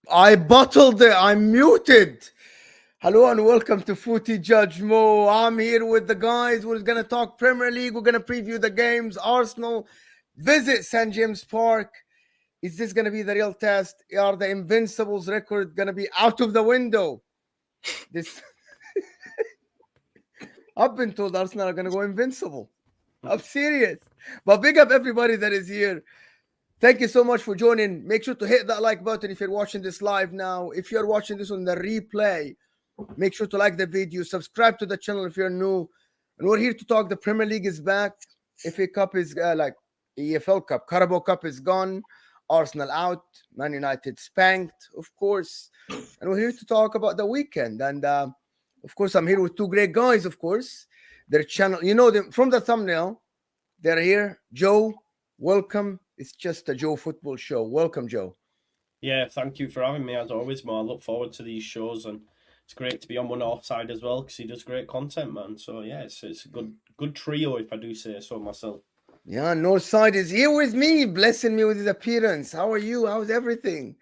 I bottled it. I'm muted. Hello and welcome to Footy Judge Mo. I'm here with the guys. We're going to talk Premier League. We're going to preview the games. Arsenal visit St. James Park. Is this going to be the real test? Are the Invincibles record going to be out of the window? This I've been told Arsenal are going to go invincible. I'm serious. But big up everybody that is here. Thank you so much for joining. Make sure to hit that like button if you're watching this live now. If you're watching this on the replay, make sure to like the video, subscribe to the channel if you're new. And we're here to talk. The Premier League is back. FA Cup is EFL Cup. Carabao Cup is gone. Arsenal out. Man United spanked, of course. And we're here to talk about the weekend. And of course, I'm here with two great guys, of course. Their channel, you know them from the thumbnail. They're here. Joe, welcome. It's just a Joe football show. Welcome, Joe. Yeah, thank you for having me as always, Mo. I look forward to these shows, and it's great to be on One Offside as well because he does great content, man. So yeah, it's a good trio if I do say so myself. Yeah, Northside is here with me, blessing me with his appearance. How are you? How's everything?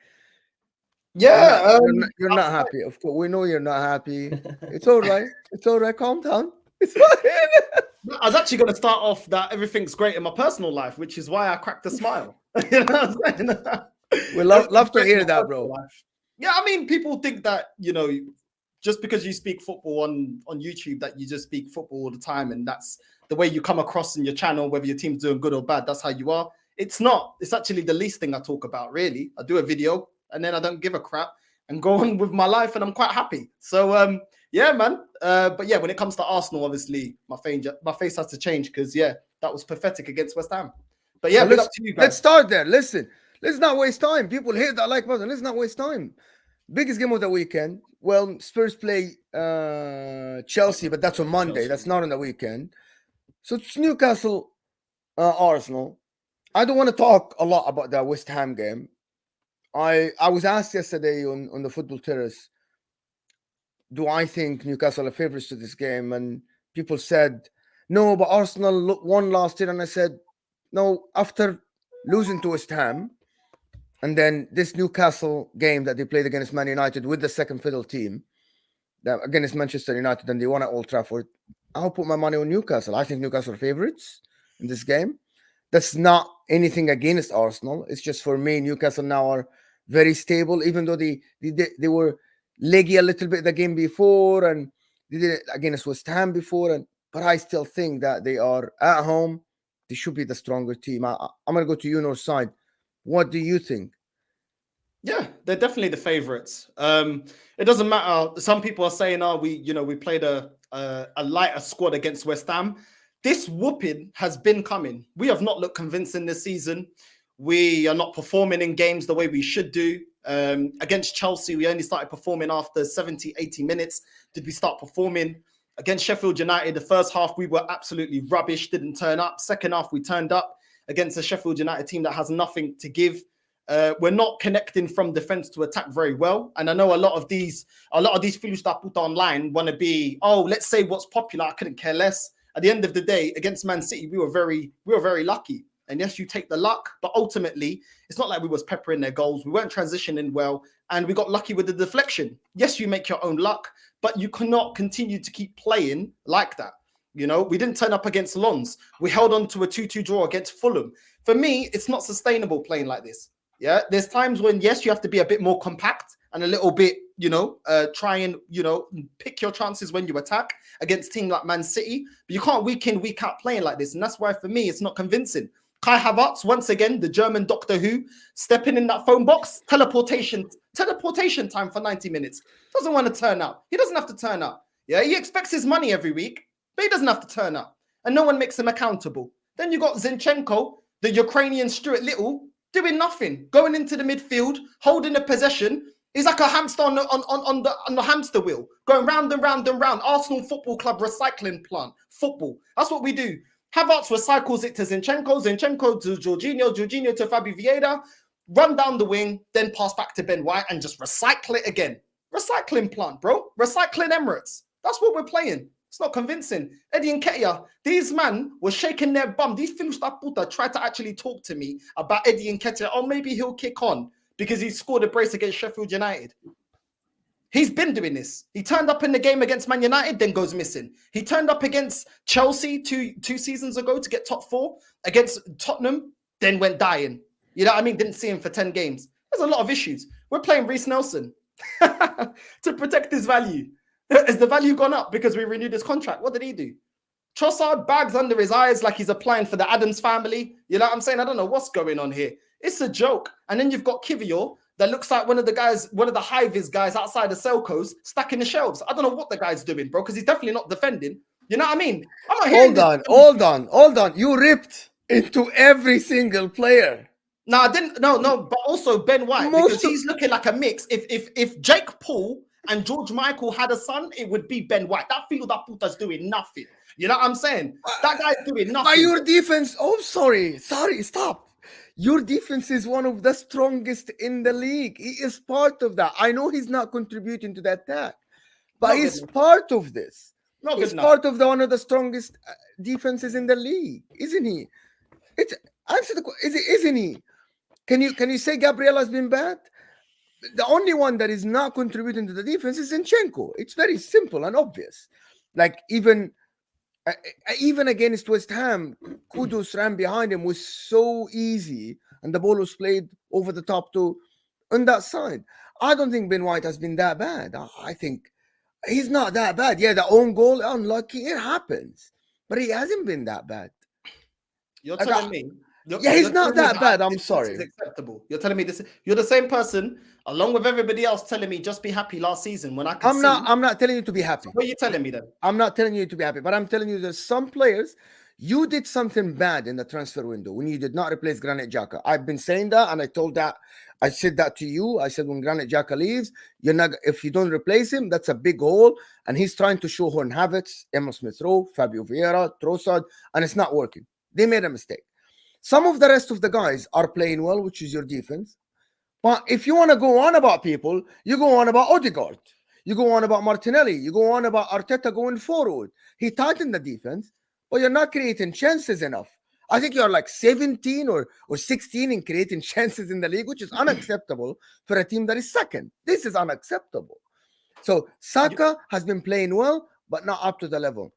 Yeah, you're not happy. Of course, we know you're not happy. It's all right. It's all right. Calm down. It's fine. I was actually going to start off that everything's great in my personal life, which is why I cracked a smile. You know what I'm saying? We love to hear that, bro. Life. Yeah, I mean, people think that, just because you speak football on YouTube, that you just speak football all the time, and that's the way you come across in your channel, whether your team's doing good or bad, that's how you are. It's not. It's actually the least thing I talk about, really. I do a video, and then I don't give a crap and go on with my life, and I'm quite happy. So, yeah, man. But yeah, when it comes to Arsenal, obviously, my face has to change because, yeah, that was pathetic against West Ham. But yeah, up to you guys. Let's start there. Listen, let's not waste time. People hit that like button. Let's not waste time. Biggest game of the weekend. Well, Spurs play Chelsea, but that's on Monday. That's not on the weekend. So it's Newcastle, Arsenal. I don't want to talk a lot about that West Ham game. I was asked yesterday on the Football Terrace, do I think Newcastle are favorites to this game? And people said, no, but Arsenal won last year. And I said, no, after losing to West Ham, and then this Newcastle game that they played against Man United with the second fiddle team, that against Manchester United, and they won at Old Trafford, I'll put my money on Newcastle. I think Newcastle are favorites in this game. That's not anything against Arsenal. It's just for me, Newcastle now are very stable, even though they were leggy a little bit the game before, and they did it against West Ham before. But I still think that they are at home. They should be the stronger team. I'm going to go to you, Northside. What do you think? Yeah, they're definitely the favorites. It doesn't matter. Some people are saying, we played a lighter squad against West Ham. This whooping has been coming. We have not looked convincing this season. We are not performing in games the way we should do. Against Chelsea, we only started performing after 70, 80 minutes. Did we start performing? Against Sheffield United, the first half, we were absolutely rubbish, didn't turn up. Second half, we turned up against a Sheffield United team that has nothing to give. We're not connecting from defense to attack very well. And I know a lot of these films that I put online want to be, let's say what's popular. I couldn't care less. At the end of the day, against Man City, we were very lucky. And yes, you take the luck, but ultimately, it's not like we was peppering their goals. We weren't transitioning well, and we got lucky with the deflection. Yes, you make your own luck, but you cannot continue to keep playing like that. We didn't turn up against Lens. We held on to a 2-2 draw against Fulham. For me, it's not sustainable playing like this. Yeah, there's times when, yes, you have to be a bit more compact and a little bit, try and, pick your chances when you attack against teams like Man City. But you can't week in, week out playing like this. And that's why, for me, it's not convincing. Kai Havertz, once again, the German Doctor Who, stepping in that phone box, teleportation time for 90 minutes. Doesn't want to turn up. He doesn't have to turn up. Yeah, he expects his money every week, but he doesn't have to turn up. And no one makes him accountable. Then you got Zinchenko, the Ukrainian Stuart Little, doing nothing, going into the midfield, holding the possession. He's like a hamster on the hamster wheel, going round and round and round. Arsenal Football Club recycling plant. Football. That's what we do. Havertz recycles it to Zinchenko, Zinchenko to Jorginho, Jorginho to Fabio Vieira, run down the wing, then pass back to Ben White and just recycle it again. Recycling plant, bro. Recycling Emirates. That's what we're playing. It's not convincing. Eddie Nketiah, these men were shaking their bum. These films that puta tried to actually talk to me about Eddie Nketiah. Oh, maybe he'll kick on. because he scored a brace against Sheffield United. He's been doing this. He turned up in the game against Man United, then goes missing. He turned up against Chelsea two seasons ago to get top 4, against Tottenham, then went dying. You know what I mean? Didn't see him for 10 games. There's a lot of issues. We're playing Reece Nelson to protect his value. Has the value gone up because we renewed his contract? What did he do? Trossard, bags under his eyes like he's applying for the Adams family. You know what I'm saying? I don't know what's going on here. It's a joke. And then you've got Kivior that looks like one of the high-vis guys outside the Selcos stacking the shelves. I don't know what the guy's doing, bro, because he's definitely not defending. You know what I mean? I'm not hearing Hold on. You ripped into every single player. No, I didn't. No, but also Ben White, because he's looking like a mix. If Jake Paul and George Michael had a son, it would be Ben White. That field that puta's doing nothing. You know what I'm saying? That guy's doing nothing. But your defense, sorry, stop. Your defense is one of the strongest in the league. He is part of that. I know he's not contributing to the attack, but he's part of this. He's part of one of the strongest defenses in the league, isn't he? Isn't he? Can you say Gabriel has been bad? The only one that is not contributing to the defense is Zinchenko. It's very simple and obvious. Like even against West Ham, Kudus ran behind him was so easy, and the ball was played over the top on that side. I don't think Ben White has been that bad. I think he's not that bad. Yeah, the own goal, unlucky, it happens, but he hasn't been that bad. You're telling me? He's not that bad. I'm sorry. It's acceptable. You're telling me this. You're the same person, along with everybody else, telling me just be happy last season when I'm not telling you to be happy. What are you telling me then? I'm not telling you to be happy, but I'm telling you there's some players. You did something bad in the transfer window when you did not replace Granit Xhaka. I've been saying that, and I said that to you. I said when Granit Xhaka leaves, if you don't replace him, that's a big hole. And he's trying to show Horn Havertz, Emil Smith-Rowe, Fabio Vieira, Trossard, and it's not working. They made a mistake. Some of the rest of the guys are playing well, which is your defense. But if you want to go on about people, you go on about Odegaard. You go on about Martinelli. You go on about Arteta going forward. He tightened the defense, but you're not creating chances enough. I think you're like 17 or 16 in creating chances in the league, which is unacceptable for a team that is second. This is unacceptable. So Saka has been playing well, but not up to the level.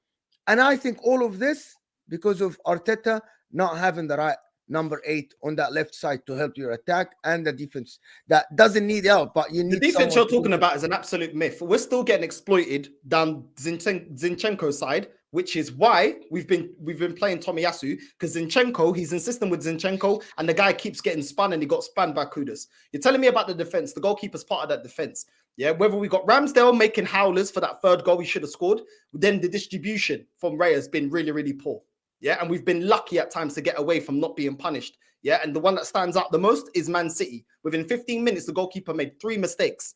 And I think all of this because of Arteta not having the right number 8 on that left side to help your attack, and the defense that doesn't need help, but you need the defense you're talking about is an absolute myth. We're still getting exploited down Zinchenko's side, which is why we've been playing Tomiyasu, because Zinchenko, he's insisting with Zinchenko, and the guy keeps getting spun, and he got spun by Kudus. You're telling me about the defense. The goalkeeper's part of that defense. Yeah, whether we got Ramsdale making howlers for that third goal we should have scored, then the distribution from Ray has been really, really poor. Yeah, and we've been lucky at times to get away from not being punished. Yeah, and the one that stands out the most is Man City. Within 15 minutes, the goalkeeper made 3 mistakes.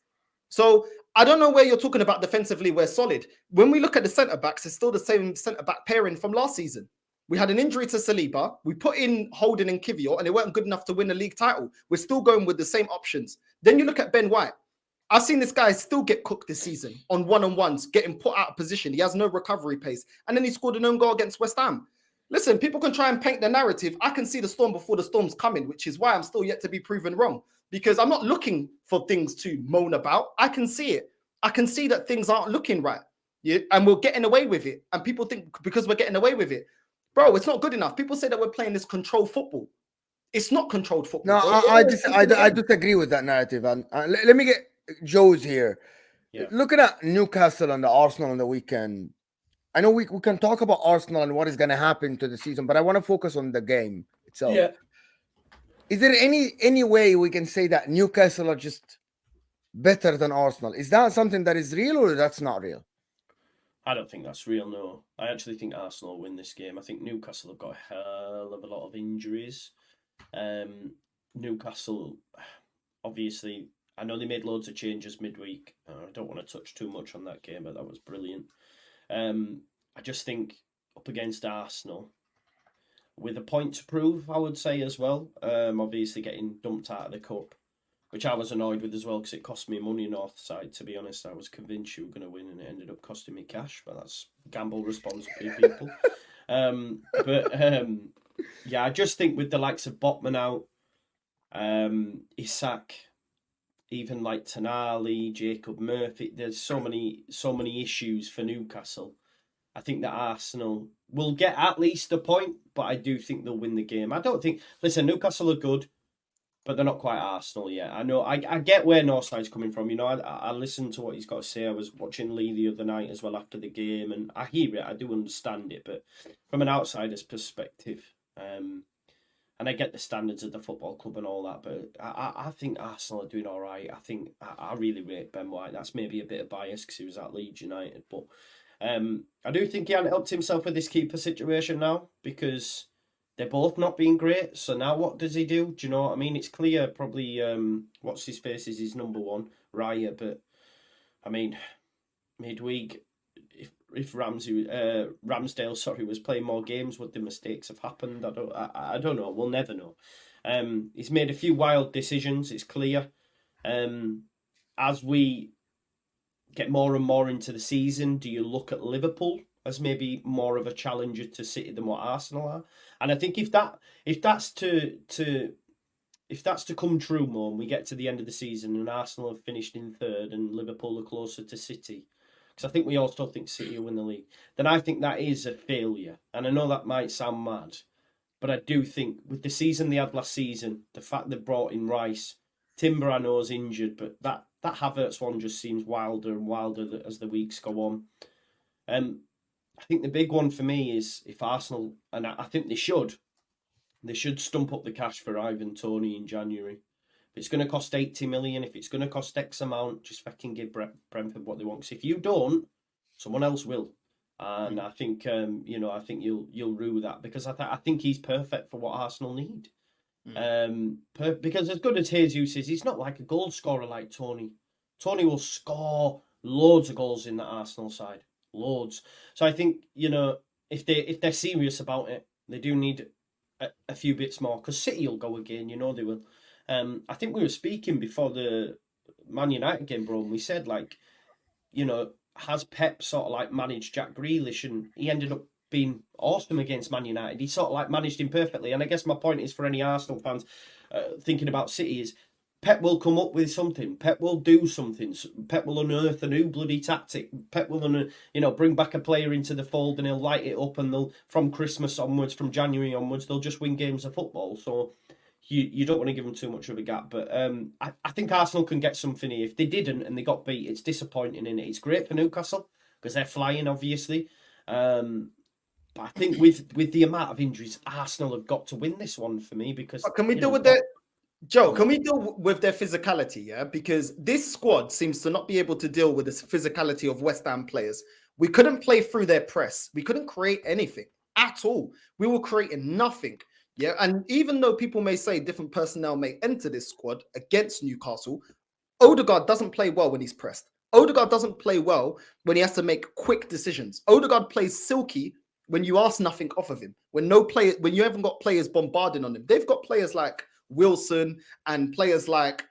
So I don't know where you're talking about defensively. We're solid. When we look at the centre-backs, it's still the same centre-back pairing from last season. We had an injury to Saliba. We put in Holding and Kivior, and they weren't good enough to win the league title. We're still going with the same options. Then you look at Ben White. I've seen this guy still get cooked this season on one-on-ones, getting put out of position. He has no recovery pace. And then he scored an own goal against West Ham. Listen, people can try and paint the narrative. I can see the storm before the storm's coming, which is why I'm still yet to be proven wrong, because I'm not looking for things to moan about. I can see it. I can see that things aren't looking right. Yeah, and we're getting away with it. And people think because we're getting away with it, bro, it's not good enough. People say that we're playing this controlled football. It's not controlled football. No, I disagree with that narrative. And let me get Joe's here. Yeah. Looking at Newcastle and the Arsenal on the weekend, I know we can talk about Arsenal and what is going to happen to the season, but I want to focus on the game itself. Yeah. Is there any way we can say that Newcastle are just better than Arsenal? Is that something that is real or that's not real? I don't think that's real, no. I actually think Arsenal win this game. I think Newcastle have got a hell of a lot of injuries. Newcastle, obviously, I know they made loads of changes midweek. I don't want to touch too much on that game, but that was brilliant. I just think up against Arsenal, with a point to prove, I would say as well. Obviously getting dumped out of the cup, which I was annoyed with as well because it cost me money North side. To be honest, I was convinced you were going to win, and it ended up costing me cash. But that's gamble responsibly, people. Yeah, I just think with the likes of Botman out, Isak, even like Tonali, Jacob Murphy. There's so many issues for Newcastle. I think that Arsenal will get at least a point, but I do think they'll win the game. I don't think. Listen, Newcastle are good, but they're not quite Arsenal yet. I know. I get where Northside's coming from. You know, I listened to what he's got to say. I was watching Lee the other night as well after the game, and I hear it. I do understand it, but from an outsider's perspective, and I get the standards of the football club and all that, but I think Arsenal are doing all right. I think I really rate Ben White. That's maybe a bit of bias because he was at Leeds United, but. I do think he hasn't helped himself with this keeper situation now because they're both not being great. So now what does he do? Do you know what I mean? It's clear probably what's his face is his number one, Raya. But I mean, midweek, if Ramsdale was playing more games, would the mistakes have happened? I don't know. We'll never know. He's made a few wild decisions. It's clear. As we get more and more into the season, do you look at Liverpool as maybe more of a challenger to City than what Arsenal are? And I think if that's to come true more, and we get to the end of the season and Arsenal have finished in third and Liverpool are closer to City, because I think we all still think City will win the league, then I think that is a failure. And I know that might sound mad, but I do think with the season they had last season, the fact they brought in Rice, Timber I know is injured, but that Havertz one just seems wilder and wilder as the weeks go on. I think the big one for me is if Arsenal, and I think they should stump up the cash for Ivan Toney in January. If it's going to cost 80 million, if it's going to cost X amount, just fucking give Brentford what they want. Because if you don't, someone else will. And I think I think you'll rue that because I think he's perfect for what Arsenal need. Because as good as Jesus is, he's not like a goal scorer like Tony. Tony will score loads of goals in the Arsenal side, loads. So I think if they're serious about it, they do need a few bits more because City will go again. They will. I think we were speaking before the Man United game, bro, and we said has Pep sort of like managed Jack Grealish, and he ended up being awesome against Man United. He sort of like managed him perfectly. And I guess my point is for any Arsenal fans thinking about City is Pep will come up with something. Pep will do something. Pep will unearth a new bloody tactic. Pep will, bring back a player into the fold and he'll light it up, and they'll, from Christmas onwards, from January onwards, they'll just win games of football. So you don't want to give them too much of a gap. But I think Arsenal can get something here. If they didn't and they got beat, it's disappointing, and it's great for Newcastle because they're flying, obviously. But I think with the amount of injuries, Arsenal have got to win this one for me because... Can we deal with that? Joe, can we deal with their physicality, yeah? Because this squad seems to not be able to deal with the physicality of West Ham players. We couldn't play through their press. We couldn't create anything at all. We were creating nothing, yeah? And even though people may say different personnel may enter this squad against Newcastle, Odegaard doesn't play well when he's pressed. Odegaard doesn't play well when he has to make quick decisions. Odegaard plays silky when you ask nothing off of him. When you haven't got players bombarding on him. They've got players like Wilson and players like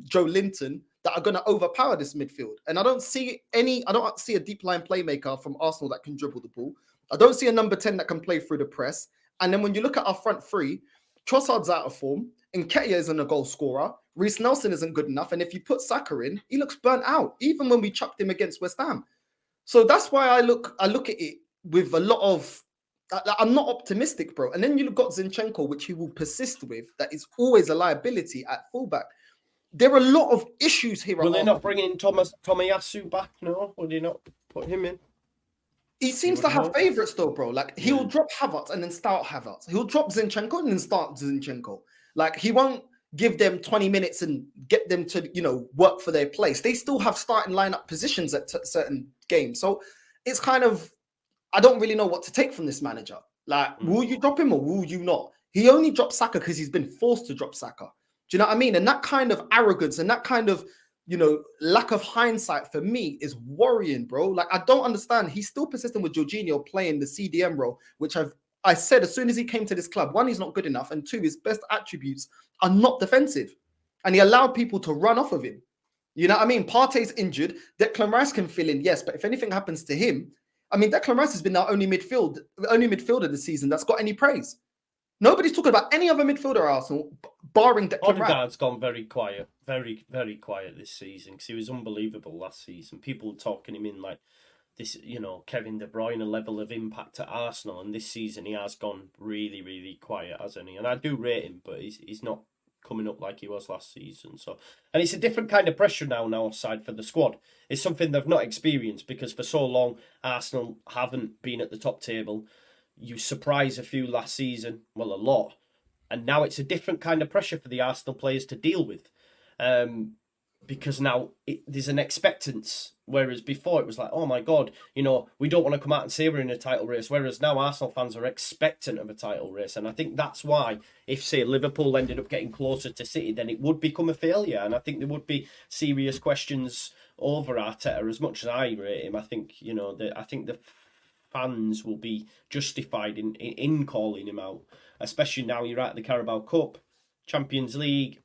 Joe Linton that are going to overpower this midfield. And I don't see a deep line playmaker from Arsenal that can dribble the ball. I don't see a number 10 that can play through the press. And then when you look at our front three, Trossard's out of form, Nketiah isn't a goal scorer, Reece Nelson isn't good enough, and if you put Saka in, he looks burnt out, even when we chucked him against West Ham. So that's why I look at it with a lot of... I'm not optimistic, bro. And then you've got Zinchenko, which he will persist with. That is always a liability at fullback. There are a lot of issues here. Will they not bring in Tomiyasu back? No? Will they not put him in? He seems to have favourites though, bro. Like, he'll drop Havertz and then start Havertz. He'll drop Zinchenko and then start Zinchenko. Like, he won't give them 20 minutes and get them to, work for their place. They still have starting lineup positions at certain games. So it's kind of... I don't really know what to take from this manager. Like, will you drop him or will you not? He only dropped Saka because he's been forced to drop Saka. Do you know what I mean? And that kind of arrogance and that kind of, lack of hindsight for me is worrying, bro. Like, I don't understand. He's still persistent with Jorginho playing the CDM role, which I said as soon as he came to this club, one, he's not good enough, and two, his best attributes are not defensive. And he allowed people to run off of him. You know what I mean? Partey's injured. Declan Rice can fill in, yes, but if anything happens to him, I mean, Declan Rice has been our only midfielder this season that's got any praise. Nobody's talking about any other midfielder at Arsenal, barring Declan Rice. Odegaard's gone very quiet, very, very quiet this season because he was unbelievable last season. People were talking him in like this, Kevin De Bruyne level of impact at Arsenal, and this season he has gone really, really quiet, hasn't he? And I do rate him, but he's not coming up like he was last season. So, and it's a different kind of pressure now aside for the squad. It's something they've not experienced because for so long Arsenal haven't been at the top table. You surprise a few last season, well, a lot, and now it's a different kind of pressure for the Arsenal players to deal with. Because now there's an expectance, whereas before it was like, oh my God, we don't want to come out and say we're in a title race, whereas now Arsenal fans are expectant of a title race. And I think that's why, if, say, Liverpool ended up getting closer to City, then it would become a failure. And I think there would be serious questions over Arteta. As much as I rate him, I think, I think the fans will be justified in calling him out, especially now you're at the Carabao Cup, Champions League.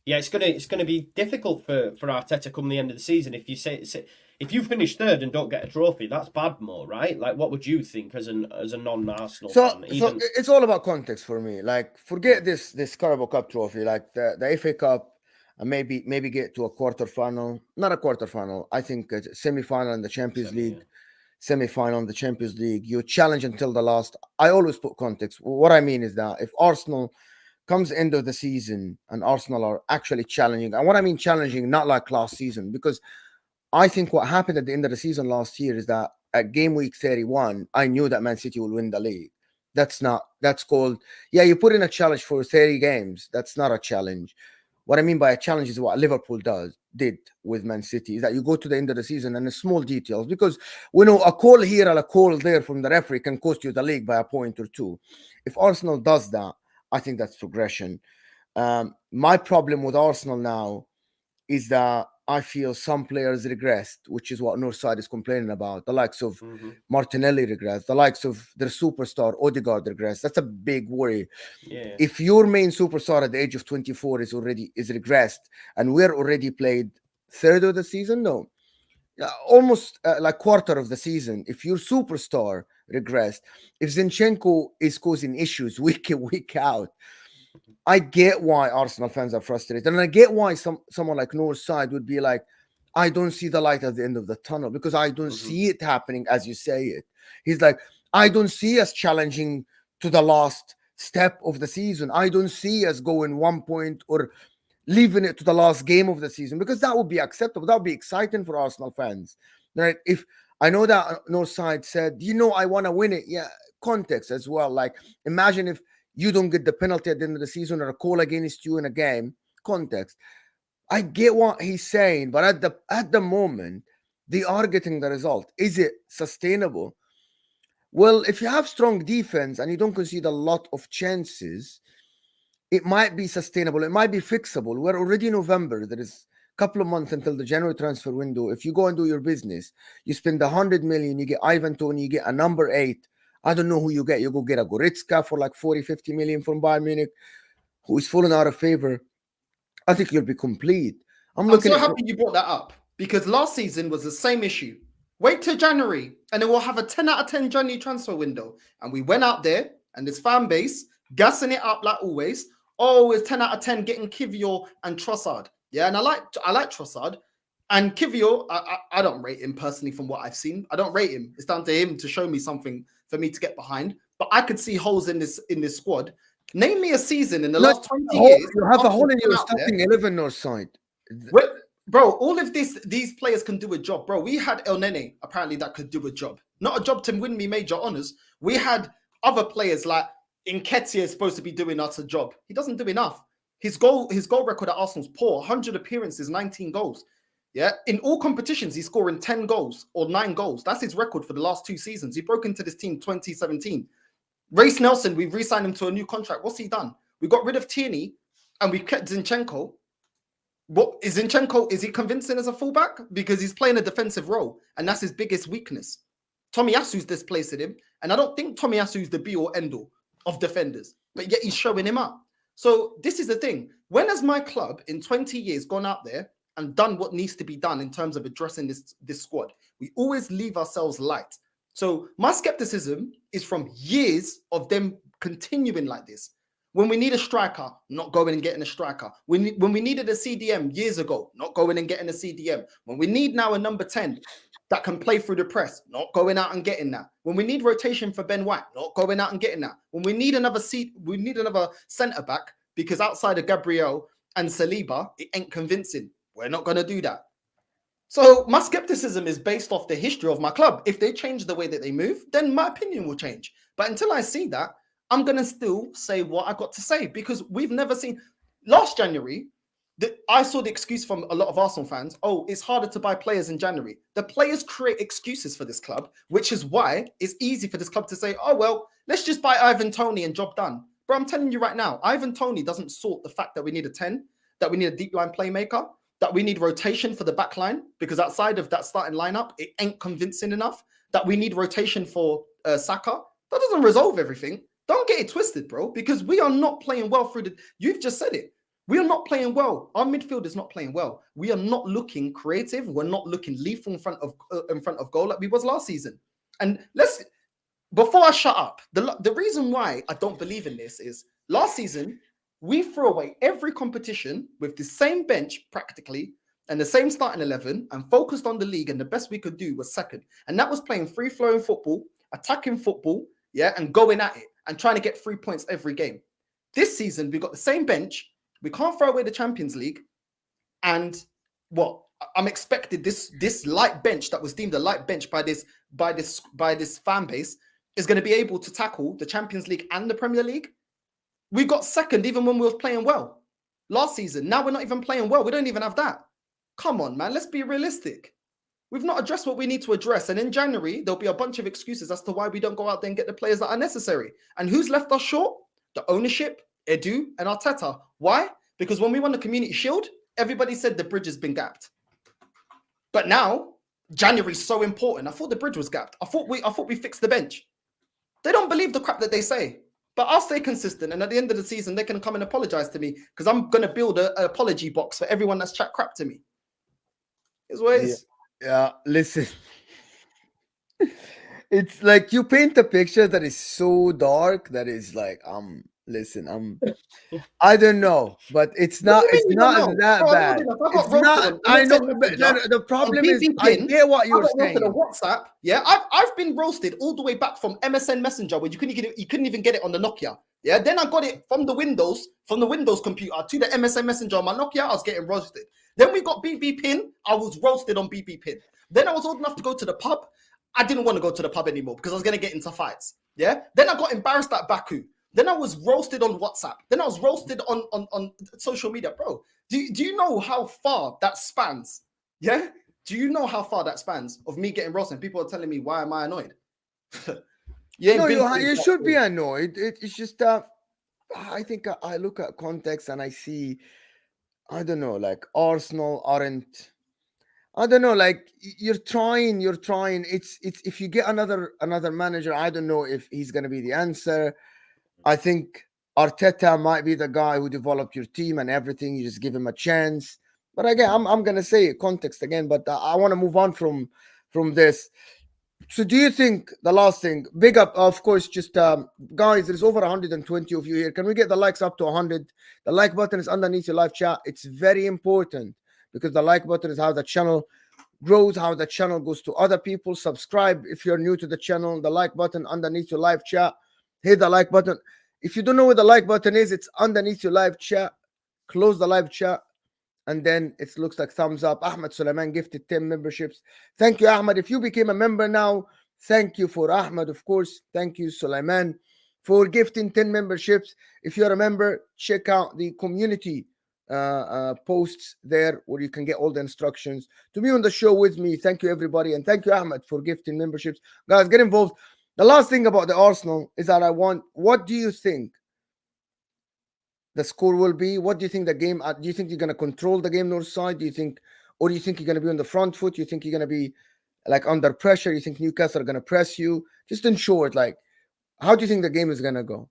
Yeah, it's gonna be difficult for Arteta come the end of the season. If you finish third and don't get a trophy, that's bad, more right? Like, what would you think as a non-Arsenal fan? So it's all about context for me. Like, forget this Carabao Cup trophy, like the FA Cup, and maybe get to a quarterfinal. Not a quarterfinal. I think a semi-final in the Champions League. Yeah. Semi-final in the Champions League. You challenge until the last. I always put context. What I mean is that if Arsenal comes end of the season and Arsenal are actually challenging, and what I mean challenging, not like last season, because I think what happened at the end of the season last year is that at game week 31, I knew that Man City will win the league. That's called, you put in a challenge for 30 games. That's not a challenge. What I mean by a challenge is what Liverpool did with Man City, is that you go to the end of the season and the small details, because we know a call here and a call there from the referee can cost you the league by a point or two. If Arsenal does that, I think that's progression. My problem with Arsenal now is that I feel some players regressed, which is what Northside is complaining about. The likes of Martinelli regressed. The likes of their superstar Odegaard regressed. That's a big worry. Yeah. If your main superstar at the age of 24 is regressed, and we're already played third of the season, almost like quarter of the season. If your superstar regressed, if Zinchenko is causing issues week in, week out, I get why Arsenal fans are frustrated. And I get why someone like Northside would be like, I don't see the light at the end of the tunnel, because I don't see it happening as you say it. He's like, I don't see us challenging to the last step of the season. I don't see us going 1 point or leaving it to the last game of the season, because that would be acceptable. That would be exciting for Arsenal fans. Right? If I know that Northside said, I want to win it. Yeah, context as well. Like, imagine if you don't get the penalty at the end of the season or a call against you in a game. Context. I get what he's saying, but at the moment, they are getting the result. Is it sustainable? Well, if you have strong defense and you don't concede a lot of chances, it might be sustainable. It might be fixable. We're already in November. There is a couple of months until the January transfer window. If you go and do your business, you spend 100 million, you get Ivan Toney, you get a number 8. I don't know who you get. You go get a Goretzka for like 40, 50 million from Bayern Munich, who is falling out of favor. I think you'll be complete. I'm so happy you brought that up, because last season was the same issue. Wait till January, and then we'll have a 10 out of 10 January transfer window. And we went out there, and this fan base, gassing it up like always. Always 10 out of 10 getting Kivior and Trossard. Yeah, and I like Trossard. And Kivior, I don't rate him personally from what I've seen. I don't rate him. It's down to him to show me something for me to get behind. But I could see holes in this squad. Name me a season in the last 20 years. You have a hole in your starting 11 or side. Bro, all of these players can do a job. Bro, we had El Nene, apparently, that could do a job. Not a job to win me major honours. We had other players like Nketiah is supposed to be doing us a job. He doesn't do enough. His goal record at Arsenal's poor. 100 appearances, 19 goals. Yeah, in all competitions, he's scoring 10 goals or 9 goals. That's his record for the last 2 seasons. He broke into this team 2017. Reece Nelson, we've re-signed him to a new contract. What's he done? We got rid of Tierney and we've kept Zinchenko. What is Zinchenko? Is he convincing as a fullback? Because he's playing a defensive role, and that's his biggest weakness. Tomiyasu's displaced him, and I don't think Tomiyasu's the be or end all of defenders, but yet he's showing him up. So this is the thing. When has my club in 20 years gone out there and done what needs to be done in terms of addressing this squad? We always leave ourselves light. So my skepticism is from years of them continuing like this. When we need a striker, not going and getting a striker. When we needed a CDM years ago, not going and getting a CDM. When we need now a number 10 that can play through the press, not going out and getting that. When we need rotation for Ben White, not going out and getting that. When we need another centre back, because outside of Gabriel and Saliba, it ain't convincing. We're not going to do that. So my skepticism is based off the history of my club. If they change the way that they move, then my opinion will change. But until I see that, I'm going to still say what I got to say, because we've never seen. Last January, I saw the excuse from a lot of Arsenal fans. Oh, it's harder to buy players in January. The players create excuses for this club, which is why it's easy for this club to say, oh, well, let's just buy Ivan Toney and job done. Bro, I'm telling you right now, Ivan Toney doesn't sort the fact that we need a 10, that we need a deep line playmaker, that we need rotation for the back line, because outside of that starting lineup, it ain't convincing enough, that we need rotation for Saka. That doesn't resolve everything. Don't get it twisted, bro, because we are not playing well through the... You've just said it. We are not playing well. Our midfield is not playing well. We are not looking creative. We're not looking lethal in front of goal like we was last season. And before I shut up, the reason why I don't believe in this is last season, we threw away every competition with the same bench practically and the same starting 11 and focused on the league, and the best we could do was second. And that was playing free-flowing football, attacking football, yeah, and going at it and trying to get 3 points every game. This season, we got the same bench. We can't throw away the Champions League. And what I'm expected, this light bench that was deemed a light bench by this fan base is going to be able to tackle the Champions League and the Premier League. We got second even when we were playing well last season. Now we're not even playing well. We don't even have that. Come on, man. Let's be realistic. We've not addressed what we need to address. And in January, there'll be a bunch of excuses as to why we don't go out there and get the players that are necessary. And who's left us short? The ownership, Edu, and Arteta. Why? Because when we won the Community Shield, everybody said the bridge has been gapped. But now, January's so important. I thought the bridge was gapped. I thought we fixed the bench. They don't believe the crap that they say. But I'll stay consistent. And at the end of the season, they can come and apologize to me, because I'm going to build an apology box for everyone that's chat crap to me. Is what it is. Yeah, listen. It's like you paint a picture that is so dark that is like, listen, I don't know, but it's not that bad. It's not. I know, but the problem is, I get what you're saying. On WhatsApp, yeah, I've been roasted all the way back from MSN Messenger, where you couldn't even get it on the Nokia. Yeah, then I got it from the Windows computer to the MSN Messenger on my Nokia. I was getting roasted. Then we got BB Pin. I was roasted on BB Pin. Then I was old enough to go to the pub. I didn't want to go to the pub anymore because I was going to get into fights. Yeah. Then I got embarrassed at Baku. Then I was roasted on WhatsApp. Then I was roasted on social media. Bro, do you know how far that spans? Yeah? Do you know how far that spans of me getting roasted? And people are telling me, why am I annoyed? You should be annoyed. It's just I think I look at context and I see, I don't know, like Arsenal aren't, I don't know, like you're trying. It's if you get another manager, I don't know if he's going to be the answer. I think Arteta might be the guy who developed your team and everything. You just give him a chance. But again, I'm going to say context again, but I want to move on from this. So do you think, the last thing, big up, of course, just guys, there's over 120 of you here. Can we get the likes up to 100? The like button is underneath your live chat. It's very important, because the like button is how the channel grows, how the channel goes to other people. Subscribe if you're new to the channel. The like button underneath your live chat. Hit the like button. If you don't know where the like button is, it's underneath your live chat. Close the live chat, and then it looks like thumbs up. Ahmed Suleiman gifted 10 memberships. Thank you, Ahmed. If you became a member now, thank you for Ahmed, of course. Thank you, Suleiman, for gifting 10 memberships. If you're a member, check out the community posts there where you can get all the instructions to be on the show with me. Thank you, everybody. And thank you, Ahmed, for gifting memberships. Guys, get involved. The last thing about the Arsenal is that what do you think the score will be? What do you think the game, do you think you're going to control the game north side? Do you think you're going to be on the front foot? Do you think you're going to be like under pressure? You think Newcastle are going to press you? Just in short, like, how do you think the game is going to go?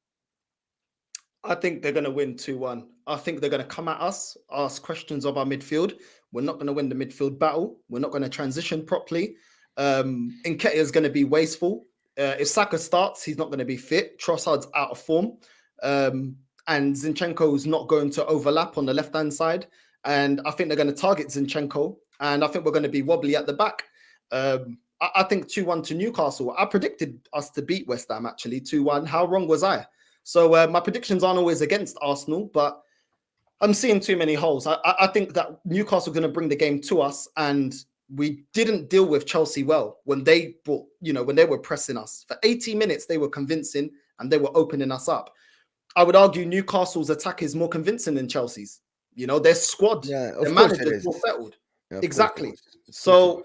I think they're going to win 2-1. I think they're going to come at us, ask questions of our midfield. We're not going to win the midfield battle. We're not going to transition properly. Nketiah is going to be wasteful. If Saka starts, he's not going to be fit. Trossard's out of form. And Zinchenko's not going to overlap on the left-hand side. And I think they're going to target Zinchenko. And I think we're going to be wobbly at the back. I think 2-1 to Newcastle. I predicted us to beat West Ham, actually, 2-1. How wrong was I? So my predictions aren't always against Arsenal, but I'm seeing too many holes. I think that Newcastle are going to bring the game to us, and we didn't deal with Chelsea well when they brought, when they were pressing us. For 80 minutes, they were convincing and they were opening us up. I would argue Newcastle's attack is more convincing than Chelsea's. Their squad, their manager's more settled. Yeah, exactly. So,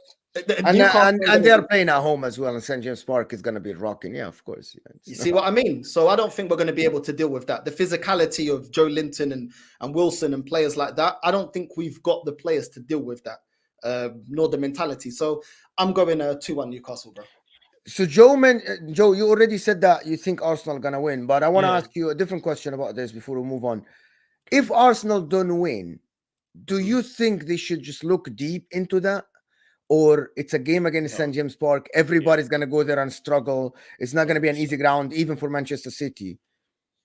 and they are playing at home as well, and St. James Park is going to be rocking. Yeah, of course. Yeah, you see what I mean? So I don't think we're going to be able to deal with that. The physicality of Joe Linton and Wilson and players like that, I don't think we've got the players to deal with that, nor the mentality. So I'm going 2-1 Newcastle, bro. So Joe, you already said that you think Arsenal are going to win, but I want to ask you a different question about this before we move on. If Arsenal don't win, do you think they should just look deep into that? Or it's a game against St. James Park. Everybody's going to go there and struggle. It's not going to be an easy ground, even for Manchester City.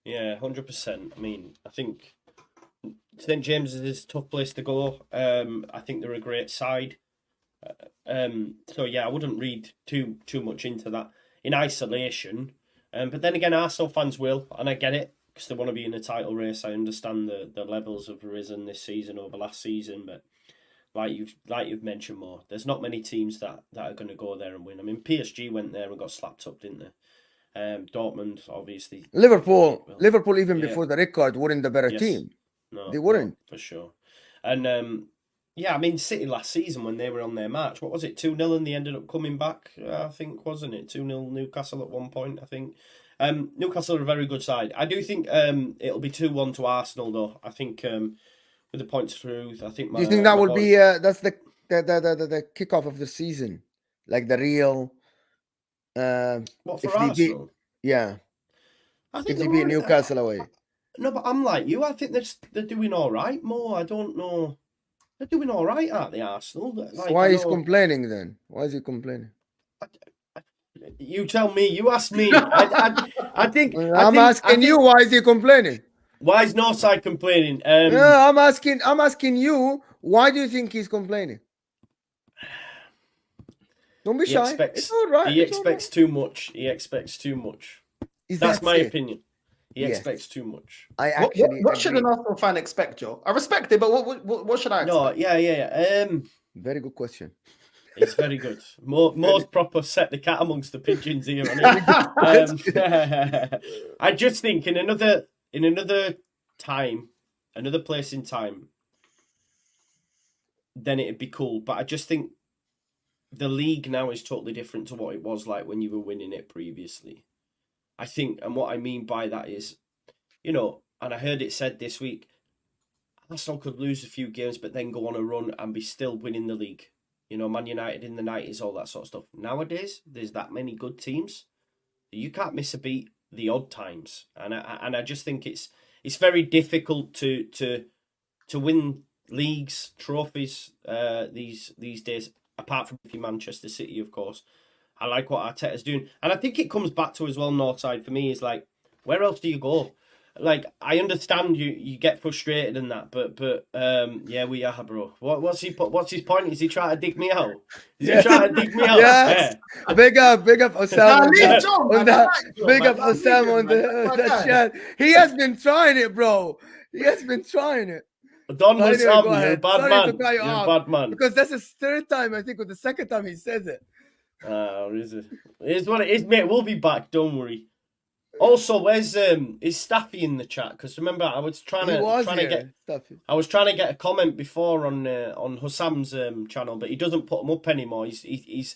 Yeah, 100%. I mean, I think St. James is a tough place to go. I think they're a great side. So, yeah, I wouldn't read too much into that in isolation. But then again, Arsenal fans will, and I get it, because they want to be in a title race. I understand the levels have risen this season over last season, but like you've mentioned more, there's not many teams that are going to go there and win. I mean, PSG went there and got slapped up, didn't they? Dortmund, obviously. Liverpool, even before the record, weren't the better team. No, they weren't. No, for sure. And I mean, City last season when they were on their march, what was it, 2-0, and they ended up coming back, I think, wasn't it? 2-0 Newcastle at one point, I think. Newcastle are a very good side. I do think it'll be 2-1 to Arsenal, though. I think with the points through, I think. Do you think that will be that's the kickoff of the season, like the real? What for Arsenal? Yeah, I think if they beat Newcastle away. No, but I'm like you. I think they're doing all right. More, I don't know. They're doing all right, aren't they, Arsenal? Like, so why is he complaining then? Why is he complaining? You tell me. You ask me. I think I'm asking you. Why is he complaining? Why is Northside complaining? No, I'm asking you. Why do you think he's complaining? Don't be shy. It's all right. He expects too much. He expects too much. That's my opinion. He expects too much. What should an Arsenal fan expect, Joe? I respect it, but what should I expect? No, yeah. Very good question. It's very good. Most proper set the cat amongst the pigeons here. I just think in another time, another place in time, then it'd be cool. But I just think the league now is totally different to what it was like when you were winning it previously. I think, and what I mean by that is, and I heard it said this week, Arsenal could lose a few games, but then go on a run and be still winning the league. Man United in the 90s, all that sort of stuff. Nowadays, there's that many good teams. You can't miss a beat the odd times. And I just think it's very difficult to win leagues, trophies these days, apart from Manchester City, of course. I like what Arteta's doing. And I think it comes back to as well, Northside, for me, is like, where else do you go? Like, I understand you get frustrated and that, but yeah, we are, bro. What's his point? Is he trying to dig me out? Is he trying to dig me out? Yes. Yeah. Big up Osam on the chat. He has been trying it, bro. He has been trying it. Don Osam, you're a bad man. You're a bad man. Because that's his third time, I think, or the second time he says it. Is it? It's what it is, mate. We'll be back. Don't worry. Also, where's is Staffy in the chat? Because remember, I was trying to get a comment before on Hossam's channel, but he doesn't put them up anymore. He's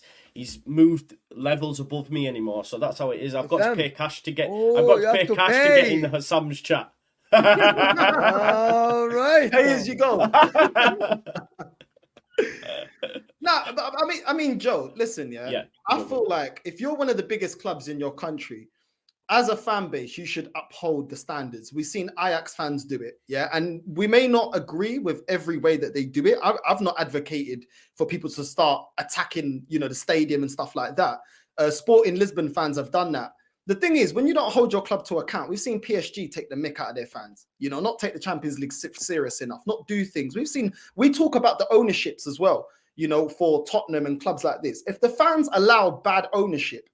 moved levels above me anymore, so that's how it is. I've got to pay cash to get. I've got to pay cash to get in Hossam's chat. All right, pay as you go. I mean, Joe, listen, yeah. I feel like if you're one of the biggest clubs in your country, as a fan base, you should uphold the standards. We've seen Ajax fans do it, yeah? And we may not agree with every way that they do it. I've not advocated for people to start attacking, the stadium and stuff like that. Sporting Lisbon fans have done that. The thing is, when you don't hold your club to account, we've seen PSG take the mick out of their fans, you know, not take the Champions League serious enough, not do things. We talk about the ownerships as well, you know, for Tottenham and clubs like this. If the fans allow bad ownership,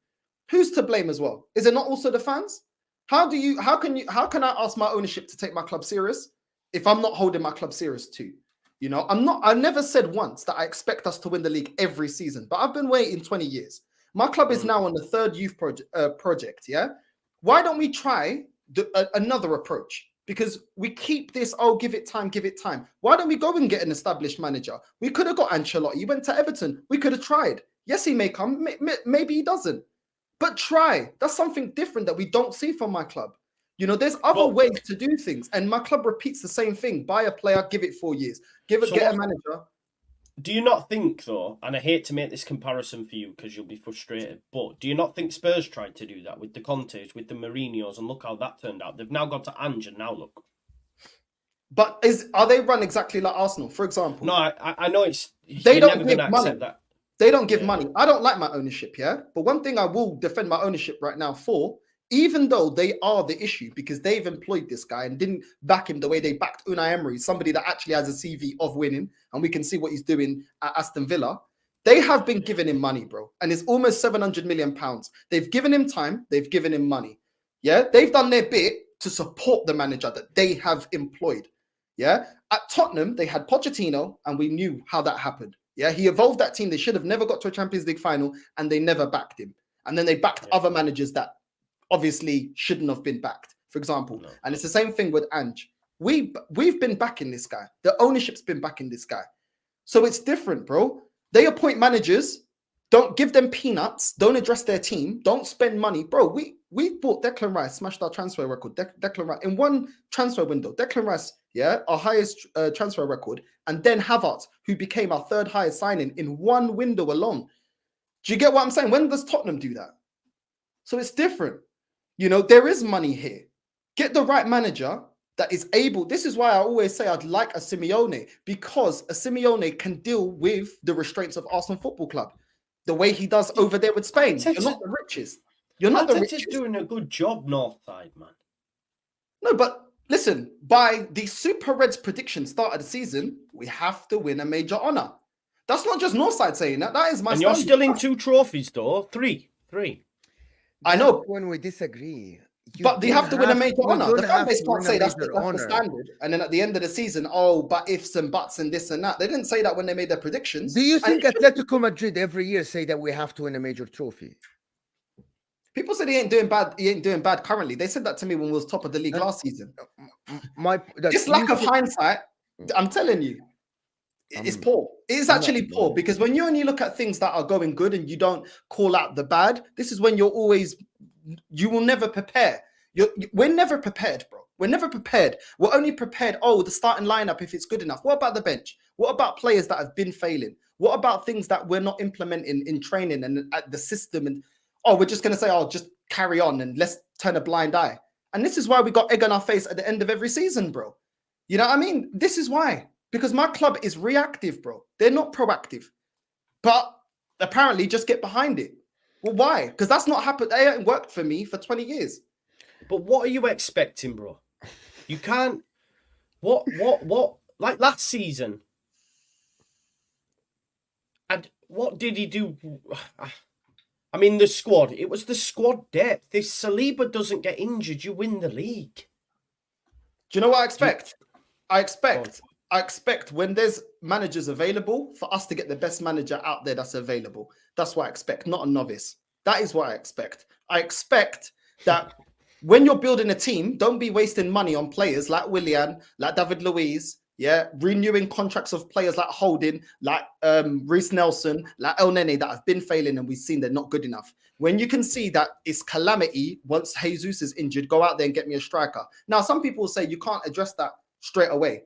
who's to blame as well? Is it not also the fans? How can I ask my ownership to take my club serious if I'm not holding my club serious too? You know, I never said once that I expect us to win the league every season, but I've been waiting 20 years. My club is now on the third youth project, yeah? Why don't we try another approach? Because we keep this, give it time, give it time. Why don't we go and get an established manager? We could have got Ancelotti. He went to Everton. We could have tried. Yes, he may come. Maybe he doesn't. But try. That's something different that we don't see from my club. You know, there's other ways to do things. And my club repeats the same thing. Buy a player, give it 4 years. Get a manager. Do you not think, though, and I hate to make this comparison for you because you'll be frustrated, but do you not think Spurs tried to do that with the Contes, with the Mourinhos, and look how that turned out? They've now gone to Ange, and now look. But are they run exactly like Arsenal, for example? No, I know it's... They don't give money. They don't give money. I don't like my ownership, yeah? But one thing I will defend my ownership right now for, even though they are the issue because they've employed this guy and didn't back him the way they backed Unai Emery, somebody that actually has a CV of winning, and we can see what he's doing at Aston Villa. They have been giving him money, bro. And it's almost 700 million pounds. They've given him time. They've given him money. Yeah. They've done their bit to support the manager that they have employed. Yeah. At Tottenham, they had Pochettino and we knew how that happened. Yeah. He evolved that team. They should have never got to a Champions League final and they never backed him. And then they backed other managers that obviously shouldn't have been backed, for example. No. And it's the same thing with Ange. We've been backing this guy. The ownership's been backing this guy. So it's different, bro. They appoint managers, don't give them peanuts, don't address their team, don't spend money. Bro, we bought Declan Rice, smashed our transfer record. Declan Rice, in one transfer window, Declan Rice, our highest transfer record, and then Havertz, who became our third highest signing in one window alone. Do you get what I'm saying? When does Tottenham do that? So it's different. You know, there is money here. Get the right manager that is able. This is why I always say I'd like a Simeone, because a Simeone can deal with the restraints of Arsenal Football Club the way he does over there with Spain. You're not the richest. You're not the richest. Doing a good job, Northside, man. No, but listen, by the Super Reds prediction start of the season, we have to win a major honour. That's not just Northside saying that. That is my. And you're still in 2 trophies, though. Three. I know. When we disagree. But they have to win a major honour. The fan base can't say that's the standard. And then at the end of the season, but ifs and buts and this and that. They didn't say that when they made their predictions. Do you think Atletico Madrid every year say that we have to win a major trophy? People said he ain't doing bad. He ain't doing bad currently. They said that to me when we was top of the league last season. This lack of hindsight, I'm telling you, it's poor. It's actually poor because when you only look at things that are going good and you don't call out the bad, this is when you will never prepare. We're never prepared, bro. We're never prepared. We're only prepared, the starting lineup if it's good enough. What about the bench? What about players that have been failing? What about things that we're not implementing in training and at the system? And we're just going to say, just carry on and let's turn a blind eye. And this is why we got egg on our face at the end of every season, bro. You know what I mean? This is why. Because my club is reactive, bro. They're not proactive. But apparently just get behind it. Well, why? Because that's not happened. It ain't worked for me for 20 years. But what are you expecting, bro? You can't... What? Like last season. And what did he do? I mean, the squad. It was the squad depth. If Saliba doesn't get injured, you win the league. Do you know what I expect? I expect when there's managers available for us to get the best manager out there that's available. That's what I expect, not a novice. That is what I expect. I expect that when you're building a team, don't be wasting money on players like Willian, like David Luiz, renewing contracts of players like Holding, like Reece Nelson, like El Nene that have been failing and we've seen they're not good enough. When you can see that it's calamity once Jesus is injured, go out there and get me a striker. Now, some people will say you can't address that straight away.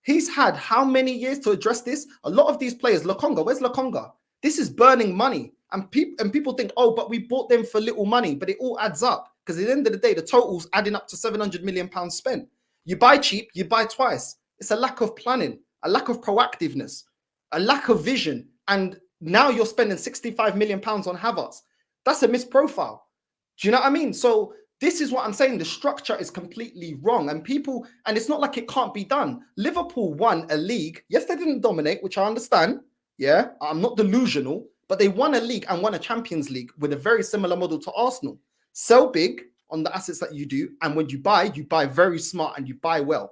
He's had how many years to address this? A lot of these players, Lokonga, where's Lokonga? This is burning money. And people think, but we bought them for little money, but it all adds up. Because at the end of the day, the total's adding up to £700 million spent. You buy cheap, you buy twice. It's a lack of planning, a lack of proactiveness, a lack of vision. And now you're spending £65 million on Havertz. That's a missed profile. Do you know what I mean? So this is what I'm saying. The structure is completely wrong. And it's not like it can't be done. Liverpool won a league. Yes, they didn't dominate, which I understand. Yeah, I'm not delusional, but they won a league and won a Champions League with a very similar model to Arsenal. Sell big on the assets that you do. And when you buy very smart and you buy well.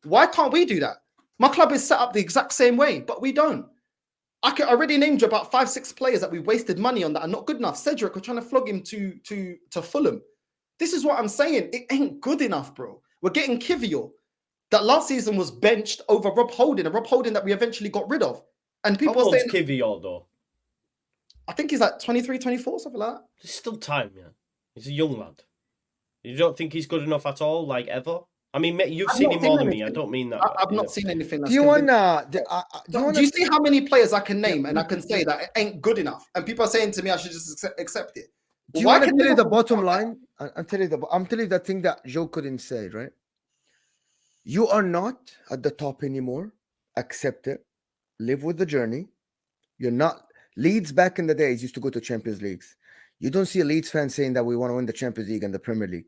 Why can't we do that? My club is set up the exact same way, but we don't. I already named you about 5-6 players that we wasted money on that are not good enough. Cedric, we're trying to flog him to Fulham. This is what I'm saying. It ain't good enough, bro. We're getting Kivior that last season was benched over Rob Holding, a Rob Holding that we eventually got rid of. And people are saying Kivior, though. I think he's like 23, 24, something like that. There's still time, yeah. He's a young lad. You don't think he's good enough at all, like ever? I mean, you've seen him more than me. I don't mean that. I've not seen anything. Do you want to? Do you see how many players I can name and I can say that it ain't good enough? And people are saying to me I should just accept it. Do you want to tell you the bottom line? I'm telling you the thing that Joe couldn't say, right? You are not at the top anymore. Accept it. Live with the journey. You're not. Leeds back in the days used to go to Champions Leagues. You don't see a Leeds fan saying that we want to win the Champions League and the Premier League.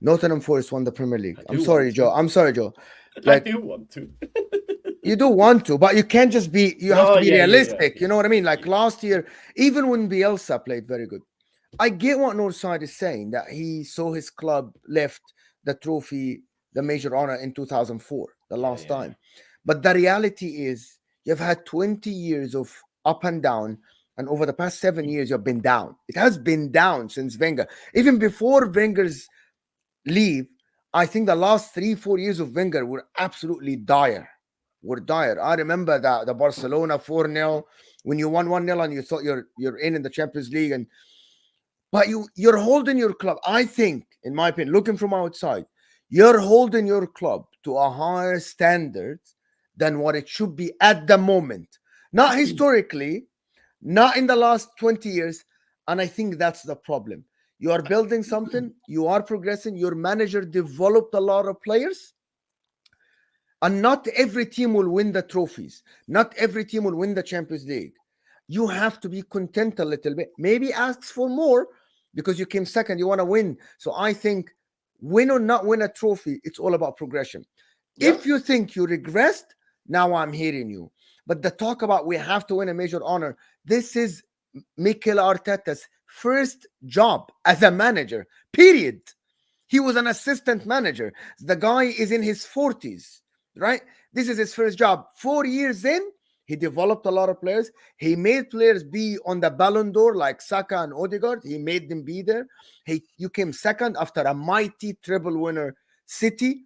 Nottingham Forest won the Premier League. I'm sorry, Joe. Like, I do want to. You do want to, but you can't just be. You have to be realistic. Yeah. You know what I mean? Like last year, even when Bielsa played very good, I get what Northside is saying, that he saw his club left the trophy, the major honor in 2004, the last time. But the reality is, you've had 20 years of up and down. And over the past 7 years, you've been down. It has been down since Wenger. Even before Wenger's leave, I think the last 3-4 years of Wenger were absolutely dire. I remember that the Barcelona 4-0 when you won 1-0 and you thought you're in the Champions League, but you're holding your club. I think, in my opinion, looking from outside, you're holding your club to a higher standard than what it should be at the moment. Not historically, not in the last 20 years, and I think that's the problem. You are building something, you are progressing, your manager developed a lot of players, and not every team will win the trophies. Not every team will win the Champions League. You have to be content a little bit. Maybe ask for more because you came second, you want to win. So I think win or not win a trophy, it's all about progression. Yep. If you think you regressed, now I'm hearing you. But the talk about we have to win a major honor, this is Mikel Arteta's first job as a manager, period. He was an assistant manager. The guy is in his 40s, right? This is his first job. 4 years in, he developed a lot of players. He made players be on the Ballon d'Or like Saka and Odegaard. He made them be there. You came second after a mighty treble winner City.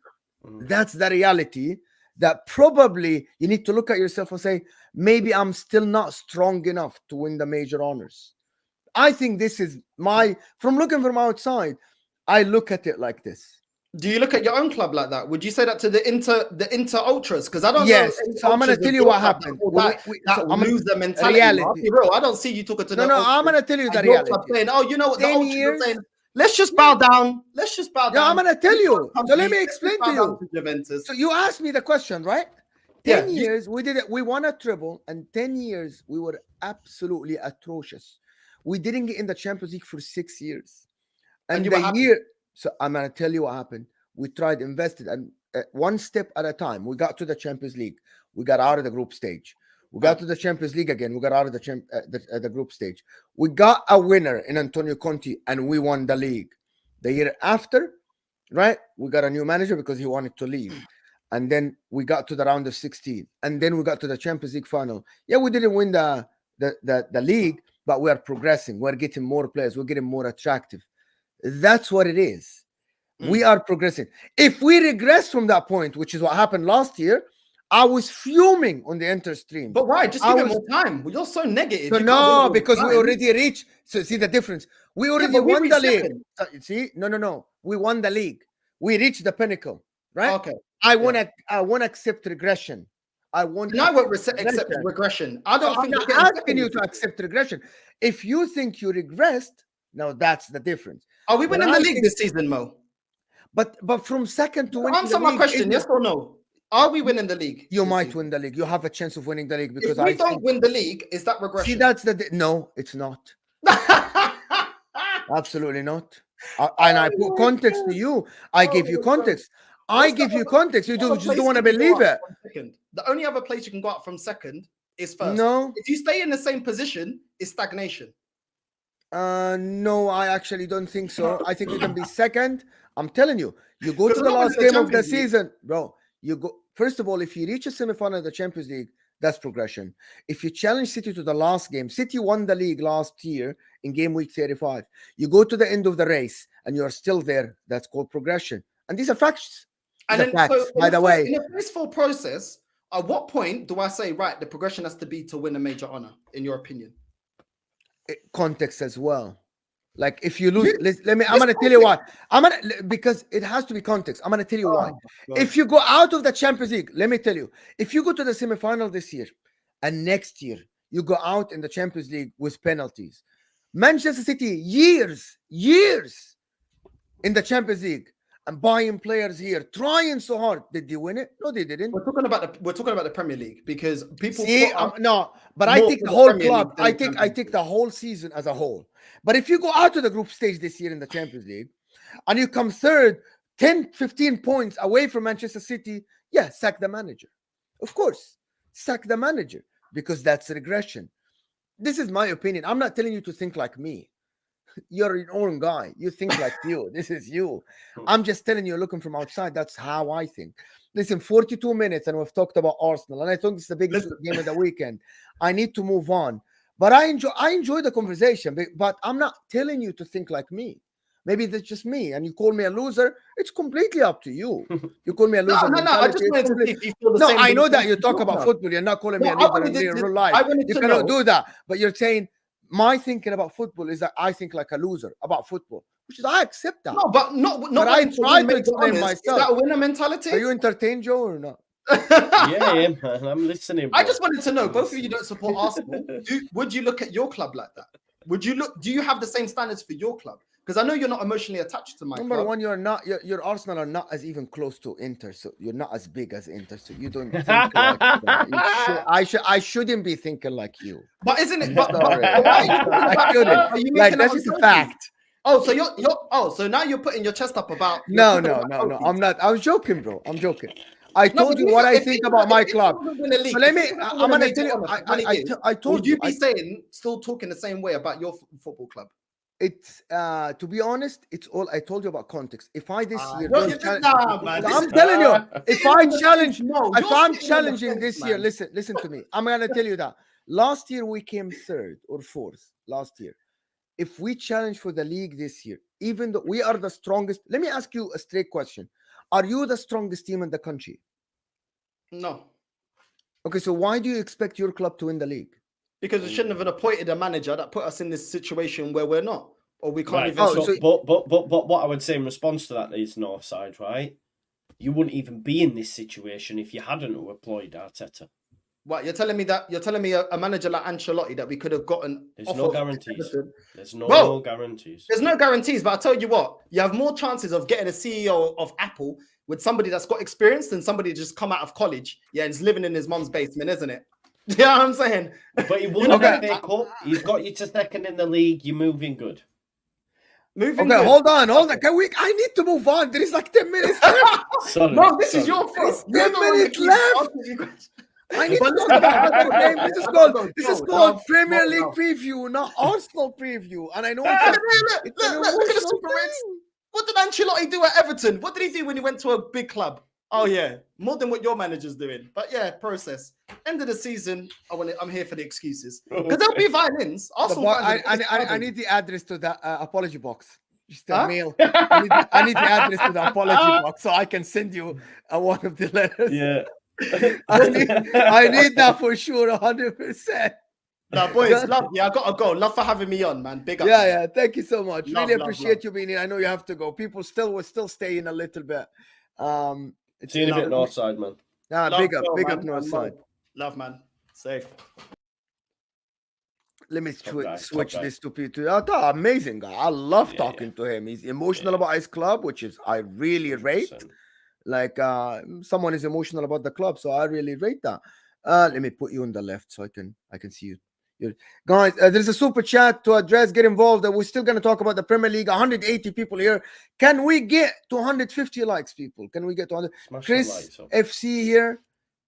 That's the reality. That probably you need to look at yourself and say, maybe I'm still not strong enough to win the major honors. I think this is from looking from outside, I look at it like this. Do you look at your own club like that? Would you say that to the Inter Ultras? Because I don't know. Yes, so I'm going to tell you what happened. That loser mentality. Reality. Bro, I don't see you talking to No, I'm going to tell you the reality. Saying, oh, you know what? The Ultras are saying, let's just bow down. Let's just bow down. Yeah, I'm going to tell you. So let me explain to you. So you asked me the question, right? 10 years, we did it. We won a treble, and 10 years, we were absolutely atrocious. We didn't get in the Champions League for 6 years. And so I'm going to tell you what happened. We tried, invested, and one step at a time. We got to the Champions League. We got out of the group stage. We got to the Champions League again. We got out of the group stage. We got a winner in Antonio Conte, and we won the league. The year after, right, we got a new manager because he wanted to leave. And then we got to the round of 16. And then we got to the Champions League final. Yeah, we didn't win the league, but we are progressing. We're getting more players. We're getting more attractive. That's what it is. We are progressing. If we regress from that point, which is what happened last year, I was fuming on the Inter stream. But why? Just give it more time. You're so negative. So no, because we already reached. So see the difference. We already won the league. See, no. We won the league. We reached the pinnacle, right? Okay. I want to accept regression. I won't accept regression. I don't think I'm not asking you to accept regression. If you think you regressed, now that's the difference. Are we winning the league this season, Mo? But from second to winning answer my question, yes or no? Are we winning the league? You might win the league. You have a chance of winning the league because if we don't win the league, is that regression? See, that's no, it's not. Absolutely not. And I put context to you. I give you context. I give you context. You just don't want to believe it. Second. The only other place you can go up from second is first. No. If you stay in the same position, it's stagnation. No, I actually don't think so. I think you can be second. I'm telling you, you go to the last game of the season, bro. You go first of all, if you reach a semi-final of the Champions League, that's progression. If you challenge City to the last game, City won the league last year in game week 35. You go to the end of the race and you are still there. That's called progression. And these are facts. These are facts, by the way. In a peaceful process, at what point do I say, right, the progression has to be to win a major honor, in your opinion? Context as well. Like if you lose, I'm gonna tell you why. Because it has to be context. I'm gonna tell you why. If you go out of the Champions League, let me tell you, if you go to the semi-final this year and next year you go out in the Champions League with penalties, Manchester City years in the Champions League and buying players here, trying so hard. Did they win it? No, they didn't. We're talking about the Premier League because people but I think the whole club. I think the whole season as a whole. But if you go out to the group stage this year in the Champions League and you come third, 10, 15 points away from Manchester City, yeah, sack the manager. Of course, sack the manager because that's regression. This is my opinion. I'm not telling you to think like me. You're your own guy. You think like you. This is you. I'm just telling you, looking from outside, that's how I think. Listen, 42 minutes, and we've talked about Arsenal, and I think it's the biggest game of the weekend. I need to move on. But I enjoy the conversation, but I'm not telling you to think like me. Maybe that's just me, and you call me a loser. It's completely up to you. You call me a loser. No. I just wanted to see if you feel the same. I know that you talk about football. You're not calling me a loser in real life. You cannot do that. But you're saying my thinking about football is that I think like a loser about football, which is I accept that. No, but not. But I try to explain myself. Is that a winner mentality? Are you entertained, Joe, or not? Yeah, man. I'm listening. Bro. I just wanted to know, both of you don't support Arsenal. Would you look at your club like that? Do you have the same standards for your club? Because I know you're not emotionally attached to my Number club. one, you're not. Your Arsenal are not as even close to Inter, so you're not as big as Inter. So you don't think like that. I shouldn't be thinking like you. But isn't it? I shouldn't. Like that's just a fact. Oh, so now you're putting your chest up about. No. I'm not. I was joking, bro. I'm joking. I told you what I think about my club. So let me. I'm gonna tell you. I told you. Would you be saying still talking the same way about your football club? It's to be honest, it's all I told you about context. If I this year, I'm telling you, if I'm challenging this year, listen to me. I'm gonna tell you that last year we came third or fourth. Last year, if we challenge for the league this year, even though we are the strongest, let me ask you a straight question: are you the strongest team in the country? No. Okay, so why do you expect your club to win the league? Because we shouldn't have appointed a manager that put us in this situation where we're not, or we can't even. But what I would say in response to that is Northside, right? You wouldn't even be in this situation if you hadn't employed Arteta. What you're telling me that a manager like Ancelotti that we could have gotten. There's no guarantees. There's no guarantees. There's no guarantees, but I tell you what, you have more chances of getting a CEO of Apple with somebody that's got experience than somebody just come out of college, and is living in his mom's basement, isn't it? You know what I'm saying? But he wouldn't pick up. He's got you to second in the league. You're moving good. Good. Hold on. I need to move on. There is like 10 minutes left. This is your fault. 10 minutes left. I need to talk about the game. This is called Premier League preview, not Arsenal preview. And I know look at the Super Reds. What did Ancelotti do at Everton? What did he do when he went to a big club? Oh yeah, more than what your manager's doing. But yeah, process. End of the season, I'm here for the excuses because there'll be violins. I need the address to the apology box. Just a mail. I need the address to the apology box so I can send you one of the letters. Yeah, I need that for sure, 100%. No, boys, love you. I gotta go. Love for having me on, man. Big up. Yeah. Thank you so much. Really appreciate you being here. I know you have to go. People will still stay in a little bit. See you in a bit, Northside, man. Big up, Northside. Love, man. Safe. Let me switch this to Peter. Amazing guy. I love talking to him. He's emotional about his club, which is I really rate. 100%. Like someone is emotional about the club, so I really rate that. Let me put you on the left so I can see you. Guys, there's a super chat to address. Get involved. We're still going to talk about the Premier League. 180 people here. Can we get to 150 likes, people? Can we get to 100? Smash Chris the lights up. FC here.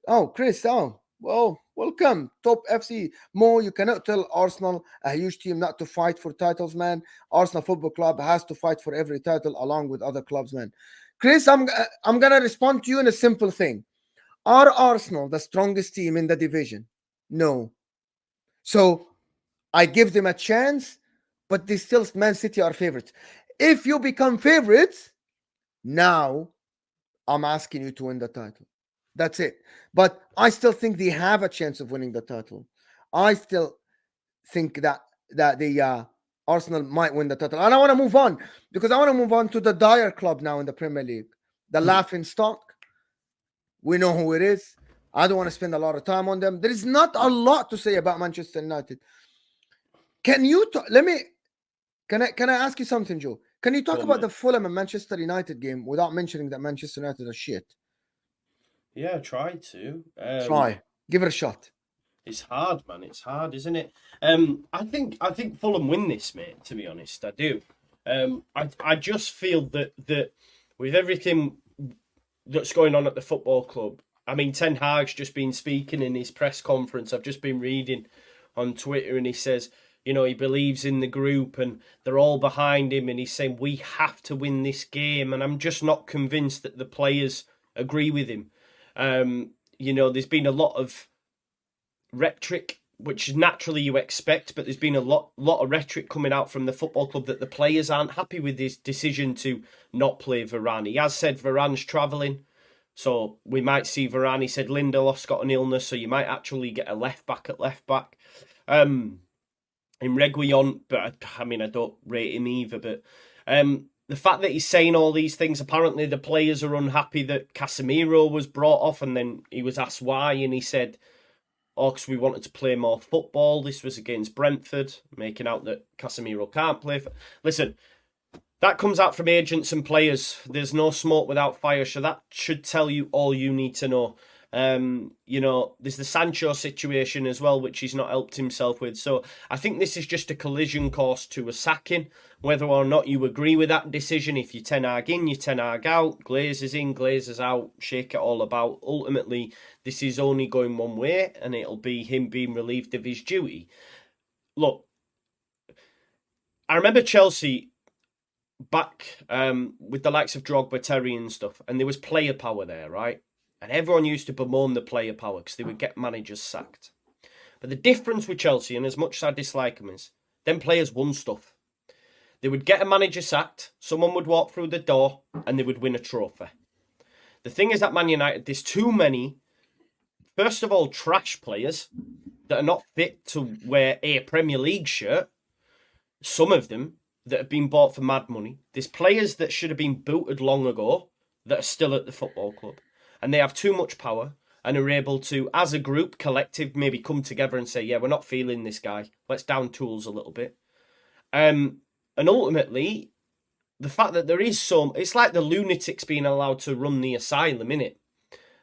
Oh, Chris. Oh, well, welcome. Top FC. Mo, you cannot tell Arsenal, a huge team, not to fight for titles, man. Arsenal Football Club has to fight for every title along with other clubs, man. Chris, I'm going to respond to you in a simple thing. Are Arsenal the strongest team in the division? No. So I give them a chance, but they still, Man City are favorites. If you become favorites, now I'm asking you to win the title. That's it. But I still think they have a chance of winning the title. I still think that the Arsenal might win the title. And I want to move on because I want to move on to the dire club now in the Premier League. The laughing stock. We know who it is. I don't want to spend a lot of time on them. There is not a lot to say about Manchester United. Can you can I ask you something, Joe? Can you talk about the Fulham and Manchester United game without mentioning that Manchester United are shit? Yeah, try to. Try. Give it a shot. It's hard, man. It's hard, isn't it? I think Fulham win this, mate, to be honest. I do. I just feel that with everything that's going on at the football club, I mean, Ten Hag's just been speaking in his press conference. I've just been reading on Twitter, and he says, you know, he believes in the group and they're all behind him, and he's saying we have to win this game. And I'm just not convinced that the players agree with him. You know, there's been a lot of rhetoric, which naturally you expect, but there's been a lot of rhetoric coming out from the football club that the players aren't happy with his decision to not play Varane. He has said Varane's travelling, so we might see Varane. He said Lindelof's got an illness, so you might actually get a left back at left back. In Reguilon, but I mean, I don't rate him either. But the fact that he's saying all these things, apparently the players are unhappy that Casemiro was brought off, and then he was asked why, and he said, oh, because we wanted to play more football. This was against Brentford, making out that Casemiro can't play. Listen, that comes out from agents and players. There's no smoke without fire, so that should tell you all you need to know. You know, there's the Sancho situation as well, which he's not helped himself with. So I think this is just a collision course to a sacking. Whether or not you agree with that decision, if you Ten Hag in, you Ten Hag out, Glazers in, Glazers out, shake it all about. Ultimately, this is only going one way, and it'll be him being relieved of his duty. Look, I remember Chelsea back with the likes of Drogba, Terry and stuff, and there was player power there, right? And everyone used to bemoan the player power because they would get managers sacked. But the difference with Chelsea, and as much as I dislike them, is them players won stuff. They would get a manager sacked, someone would walk through the door, and they would win a trophy. The thing is that Man United, there's too many, first of all, trash players that are not fit to wear a Premier League shirt. Some of them that have been bought for mad money. There's players that should have been booted long ago that are still at the football club. And they have too much power and are able to, as a group, collective, maybe come together and say, yeah, we're not feeling this guy. Let's down tools a little bit. And ultimately, the fact that there is it's like the lunatics being allowed to run the asylum, innit?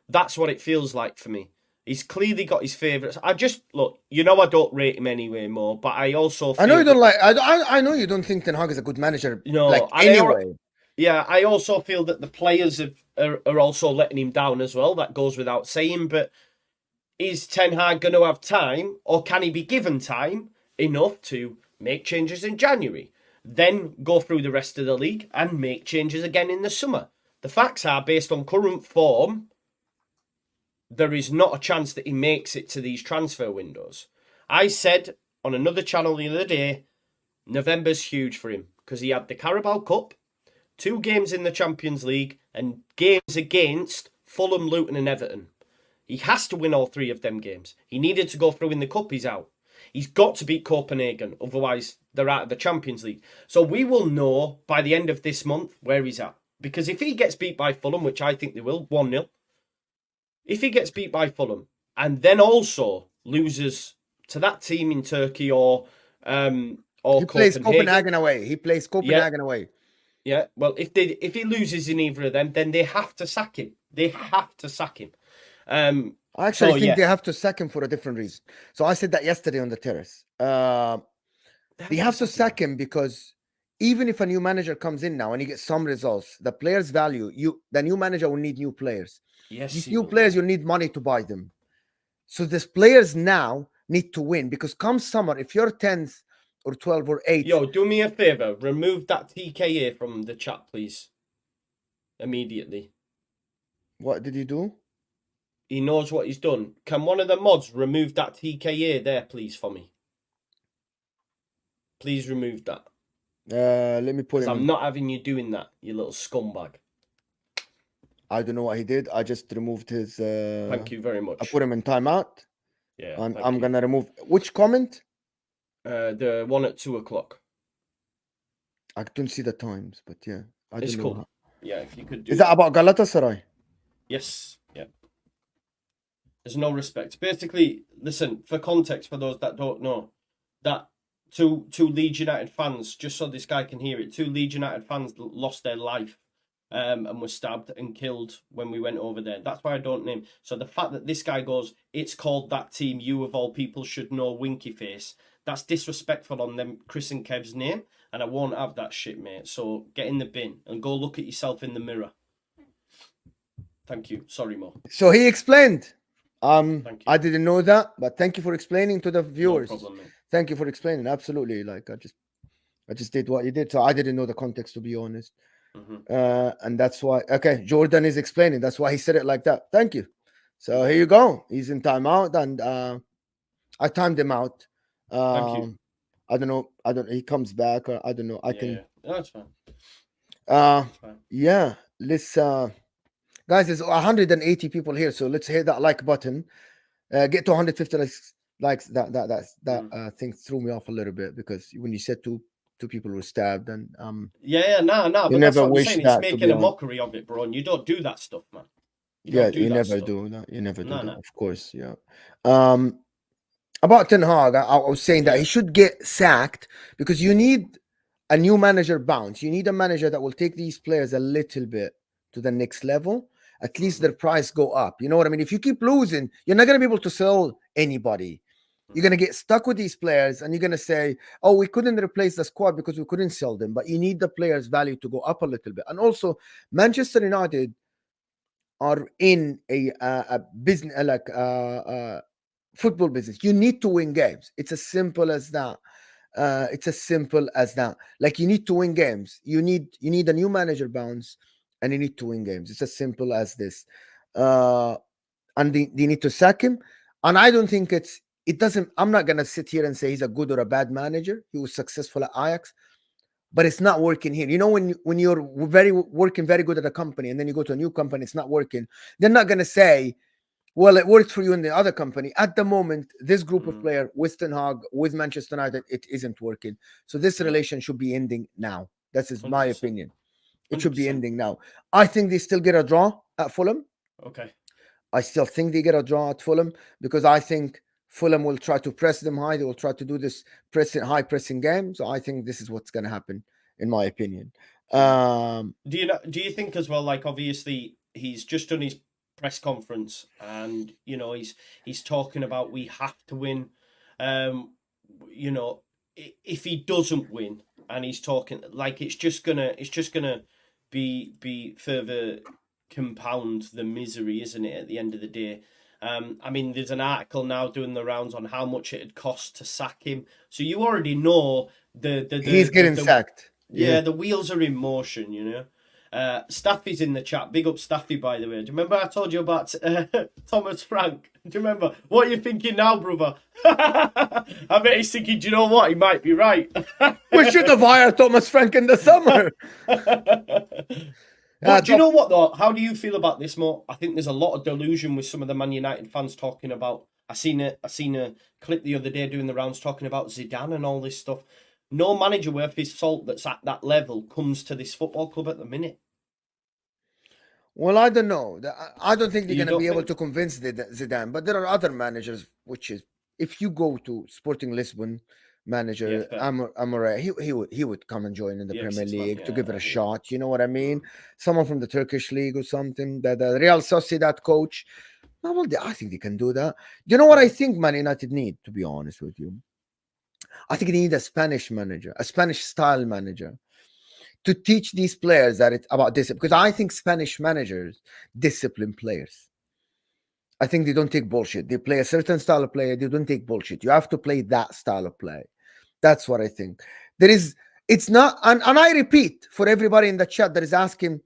That's what it feels like for me. He's clearly got his favourites. Look, you know I don't rate him anyway more, but I also feel I know you don't like, I know you don't think Ten Hag is a good manager. No, like, anyway. Yeah, I also feel that the players are also letting him down as well. That goes without saying. But is Ten Hag going to have time, or can he be given time enough to make changes in January, then go through the rest of the league and make changes again in the summer? The facts are, based on current form, there is not a chance that he makes it to these transfer windows. I said on another channel the other day, November's huge for him because he had the Carabao Cup, 2 games in the Champions League, and games against Fulham, Luton and Everton. He has to win all 3 of them games. He needed to go through in the Cup, he's out. He's got to beat Copenhagen, otherwise they're out of the Champions League. So we will know by the end of this month where he's at. Because if he gets beat by Fulham, which I think they will, 1-0, if he gets beat by Fulham and then also loses to that team in Turkey or he plays Copenhagen away. He plays Copenhagen away. Yeah, well, if he loses in either of them, then they have to sack him. They have to sack him. I actually So, think yeah. they have to sack him for a different reason. So I said that yesterday on the terrace. They have to sack him because even if a new manager comes in now and he gets some results, the players value the new manager will need new players. Yes, These he new will, players, yeah. you need money to buy them. So these players now need to win because come summer, if you're 10th or 12th or 8th, Yo, do me a favour. Remove that TKA from the chat, please. Immediately. what did you do? He knows what he's done. Can one of the mods remove that TKA there, please, for me? Please remove that. Let me put Because him I'm in. not having you doing that, you little scumbag. I don't know what he did. I just removed his. Thank you very much. I put him in timeout. Yeah, And thank I'm you. gonna remove which comment? The one at 2:00. I don't see the times, but yeah, I It's don't know. cool. Yeah, if you could do Is that about Galatasaray? Yes, yeah. There's no respect. Basically, listen, for context, for those that don't know, that two Leeds United fans, just so this guy can hear it, 2 Leeds United fans lost their life and were stabbed and killed when we went over there. That's why I don't name. So the fact that this guy goes, it's called that team, you of all people should know, winky face, that's disrespectful on them, Chris and Kev's name, and I won't have that shit, mate. So get in the bin and go look at yourself in the mirror. Thank you. Sorry, Mo. So he explained. Thank you. I didn't know that, but thank you for explaining to the viewers. No problem, mate. Thank you for explaining. Absolutely. Like I just did what you did. So I didn't know the context, to be honest. And that's why. Okay, Jordan is explaining. That's why he said it like that. Thank you. So here you go. He's in timeout, and I timed him out. Thank you. I don't know. He comes back, or I don't know. I can. Yeah. No, that's fine. Fine. Yeah. Let's. Guys, there's 180 people here, so let's hit that like button. Get to 150 likes. That thing threw me off a little bit because when you said two people were stabbed, and no. But you that's never what I'm wish saying. He's that, to making be a honest. mockery of it, bro. And you don't do that stuff, man. You never stuff. do that. You never do No, that. no. Of course, yeah. About Ten Hag, I was saying that he should get sacked because you need a new manager bounce. You need a manager that will take these players a little bit to the next level. At least their price go up. You know what I mean? If you keep losing, you're not going to be able to sell anybody. You're going to get stuck with these players and you're going to say, oh, we couldn't replace the squad because we couldn't sell them. But you need the players' value to go up a little bit. And also, Manchester United are in a business, like football business. You need to win games. It's as simple as that. It's as simple as that. Like you need to win games. You need a new manager bounce, and you need to win games. It's as simple as this. And they need to sack him. And I don't think it doesn't. I'm not gonna sit here and say he's a good or a bad manager. He was successful at Ajax, but it's not working here. You know, when you're working very good at a company, and then you go to a new company, it's not working. They're not gonna say, well, it worked for you in the other company. At the moment, this group of players with Ten Hag, with Manchester United, it isn't working. So this relation should be ending now. That is my 100%. opinion. It should be 100%. ending now. I think they still get a draw at Fulham. Okay. I still think they get a draw at Fulham because I think Fulham will try to press them high. They will try to do this high pressing game. So I think this is what's going to happen, in my opinion. Do you think as well? Like obviously he's just done his press conference, and you know he's talking about we have to win. You know, if he doesn't win, and he's talking like it's just gonna be further compound the misery, isn't it? At the end of the day. I mean, there's an article now doing the rounds on how much it'd cost to sack him. So you already know he's getting sacked. Yeah, the wheels are in motion, you know. Staffy's in the chat. Big up Staffy, by the way. Do you remember I told you about Thomas Frank? Do you remember? What are you thinking now, brother? I bet he's thinking, do you know what? He might be right. We should have hired Thomas Frank in the summer. But do you know what, though? How do you feel about this, Mo? I think there's a lot of delusion with some of the Man United fans talking about... I seen a clip the other day doing the rounds talking about Zidane and all this stuff. No manager worth his salt that's at that level comes to this football club at the minute. Well, I don't know. I don't think they're going to be able to convince Zidane. But there are other managers, which is... If you go to Sporting Lisbon... manager Amore, he would come and join in the Premier League to give it a shot. You know what I mean? Someone from the Turkish league or something. The Real Sociedad coach, No, well, I think they can do that. You know what I think Man United need, to be honest with you? I think they need a Spanish manager, a Spanish style manager, to teach these players that it's about discipline. Because I think Spanish managers discipline players. I think they don't take bullshit. They play a certain style of play. They don't take bullshit. You have to play that style of play. That's what I think. It's not, and I repeat for everybody in the chat that is asking,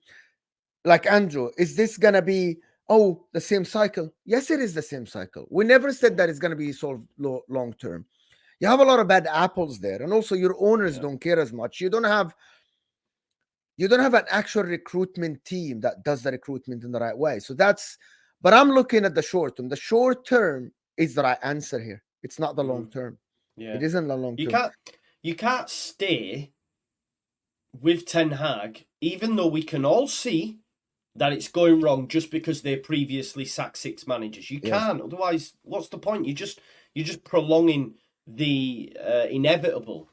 like Andrew, is this gonna be the same cycle? Yes, it is the same cycle. We never said that it's gonna be solved long term. You have a lot of bad apples there, and also your owners don't care as much. You don't have an actual recruitment team that does the recruitment in the right way. So but I'm looking at the short term. The short term is the right answer here. It's not the long term. Yeah, it isn't the long term. You can't stay with Ten Hag, even though we can all see that it's going wrong just because they previously sacked 6 managers. You can't. Otherwise, what's the point? You're just prolonging the inevitable.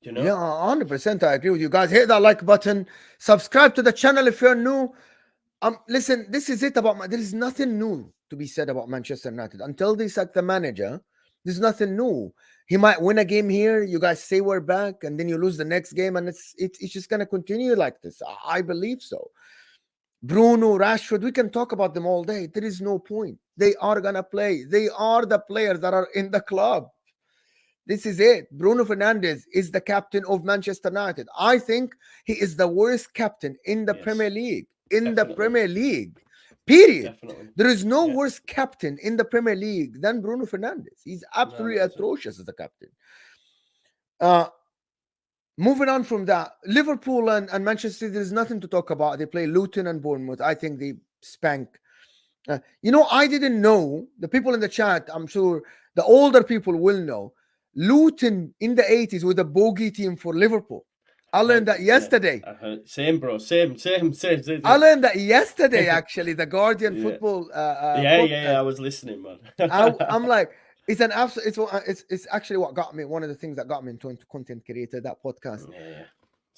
You know? Yeah, 100%. I agree with you guys. Hit that like button. Subscribe to the channel if you're new. Listen, this is it about there is nothing new to be said about Manchester United until they sack the manager. There's nothing new. He might win a game here. You guys say we're back, and then you lose the next game, and it's just gonna continue like this. I believe so. Bruno, Rashford, we can talk about them all day. There is no point. They are gonna play. They are the players that are in the club. This is it. Bruno Fernandes is the captain of Manchester United. I think he is the worst captain in the Premier League. The Premier League. Period. Definitely. There is no worse captain in the Premier League than Bruno Fernandes. He's absolutely atrocious as a captain. Moving on from that, Liverpool and Manchester City, there's nothing to talk about. They play Luton and Bournemouth. I think they spank. I didn't know. The people in the chat, I'm sure the older people will know. Luton in the 80s were the bogey team for Liverpool. I learned that yesterday. I heard. Same, bro. Same. I learned that yesterday, actually. The Guardian football. I was listening, man. I'm like, it's an absolute. It's actually what got me. One of the things that got me into content creator, that podcast.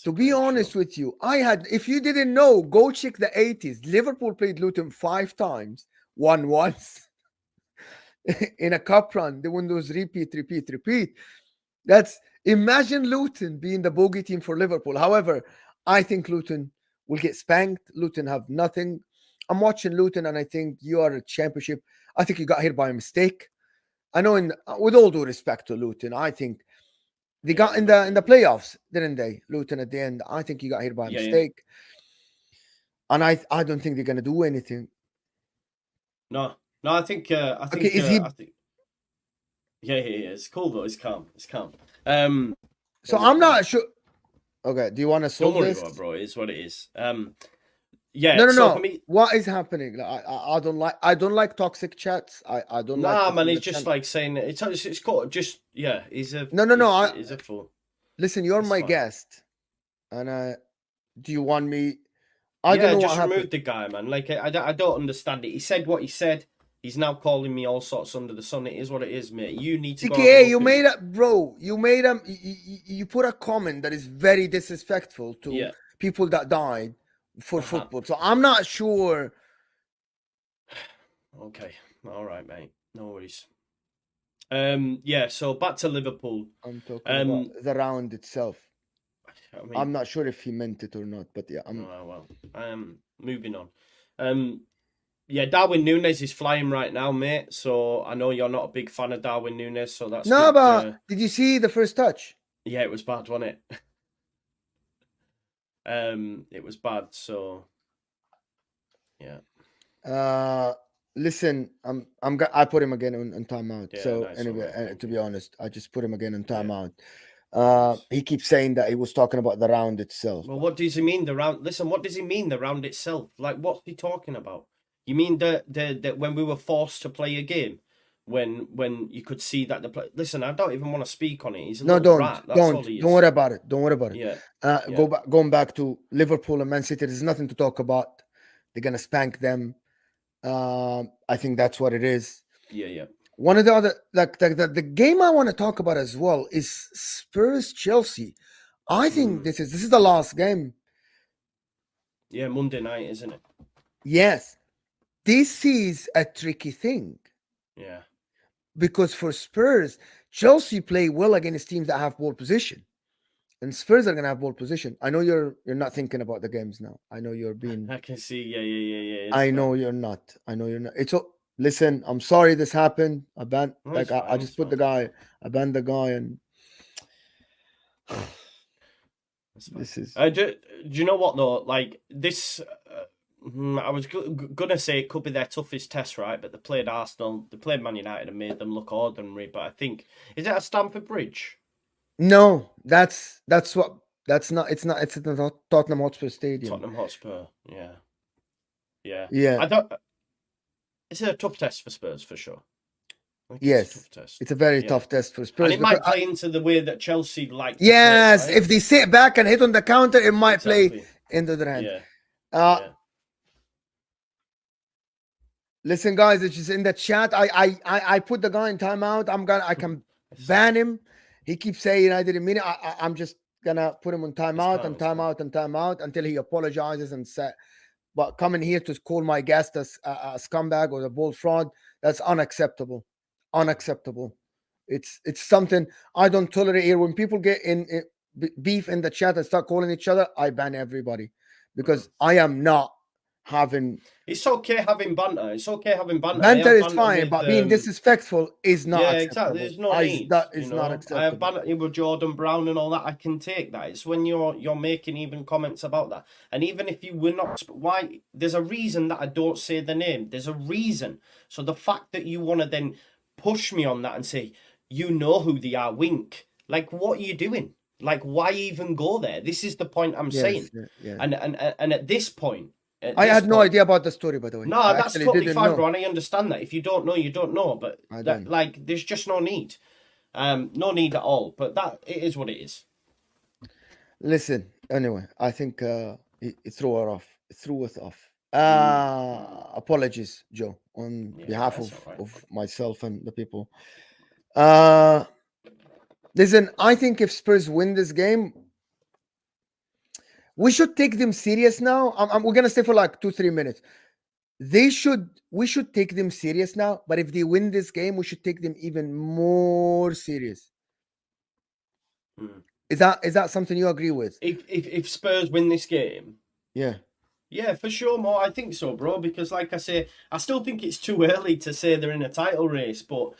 To be honest with you, if you didn't know, go check the 80s. Liverpool played Luton 5 times, won once. In a cup run, they win those repeat. Imagine Luton being the bogey team for Liverpool. However, I think Luton will get spanked. Luton have nothing. I'm watching Luton, and I think you are a championship. I think you got here by a mistake. I know, with all due respect to Luton, I think they got in the playoffs, didn't they? Luton at the end. I think you got here by a mistake, and I don't think they're gonna do anything. No, I think. Okay, is he? I think, yeah. It's cool though. It's calm. So I'm not sure. Okay, do you want to solve don't worry this? about it, bro. It's what it is. No. For me, what is happening? I don't like toxic chats. I don't like. Nah, man. It's just like saying it's called just He's a no. He's a fool. Listen, you're my guest, and do you want me? I don't know just what remove happened. the guy, man. Like I don't understand it. He said what he said. He's now calling me all sorts under the sun. It is what it is, mate. You need to. CKA, you made you put a comment that is very disrespectful to people that died for football. So I'm not sure. Okay, all right, mate. No worries. So back to Liverpool. I'm talking about the round itself. I mean, I'm not sure if he meant it or not, but yeah. Moving on. Darwin Núñez is flying right now, mate. So I know you're not a big fan of Darwin Núñez, so that's no. But did you see the first touch? Yeah, it was bad, wasn't it? It was bad. So yeah. Listen, I put him again on timeout. Yeah, so nice anyway, to be honest, I just put him again on timeout. Nice. He keeps saying that he was talking about the round itself. Well, what does he mean the round? Listen, what does he mean the round itself? Like, what's he talking about? You mean the when we were forced to play a game, when you could see that the play. Listen, I don't even want to speak on it. He's a little rat. That's all he is. Don't worry about it. Don't worry about it. Yeah. Going back to Liverpool and Man City, there's nothing to talk about. They're gonna spank them. I think that's what it is. Yeah. One of the other the game I want to talk about as well is Spurs Chelsea. I think this is the last game. Yeah, Monday night, isn't it? Yes. this is a tricky thing Yeah. because for Spurs, Chelsea play well against teams that have ball position, and Spurs are gonna have ball position. I know you're not thinking about the games now. I know you're being. I can see. Yeah. I know you're not. I know you're not. Listen. I'm sorry this happened. I banned. No, Like it's I fine, just it's put the fine. guy. I banned the guy, and That's fine. this is. Do you know what though? Like this, I was gonna say it could be their toughest test, right? But they played Arsenal, they played Man United, and made them look ordinary. But I think is it at Stamford Bridge? No, that's what. That's not. It's not. It's at the Tottenham Hotspur Stadium. Tottenham Hotspur. Yeah. Yeah. I don't. It's a tough test for Spurs for sure. I think Yes. it's a tough test. It's a very Yeah. tough test for Spurs. And it might play into the way that Chelsea like. Yes, to play, right? if they sit back and hit on the counter, it might play Exactly. into their hand. Yeah. Yeah. Listen, guys, it's just in the chat. I put the guy in timeout. I can ban him. He keeps saying I didn't mean it. I'm just gonna put him on timeout and timeout and timeout until he apologizes and said. But coming here to call my guest a scumbag or a ball fraud, that's unacceptable. Unacceptable. It's something I don't tolerate here. When people get in beef in the chat and start calling each other, I ban everybody because I am not having. It's okay having banter. It's okay having banter. Banter is fine, but being disrespectful is not. Yeah, acceptable. exactly. There's no need. That is not acceptable. I have banter with Jordan Brown and all that. I can take that. It's when you're making even comments about that, and even if you were not, why? There's a reason that I don't say the name. There's a reason. So the fact that you want to then push me on that and say you know who they are, wink. Like, what are you doing? Like, why even go there? This is the point I'm saying. Yeah. And at this point. I had no idea about the story, by the way. No, that's totally fine, bro. And I understand that. If you don't know, you don't know. But there's just no need. No need at all. But that it is what it is. Listen, anyway, I think it threw her off. It threw us off. Apologies, Joe, on behalf of myself and the people. Listen, I think if Spurs win this game, we should take them serious now. We're gonna stay for like 2-3 minutes. We should take them serious now. But if they win this game, we should take them even more serious. Is that something you agree with? If Spurs win this game, yeah, for sure, more. I think so, bro. Because like I say, I still think it's too early to say they're in a title race. But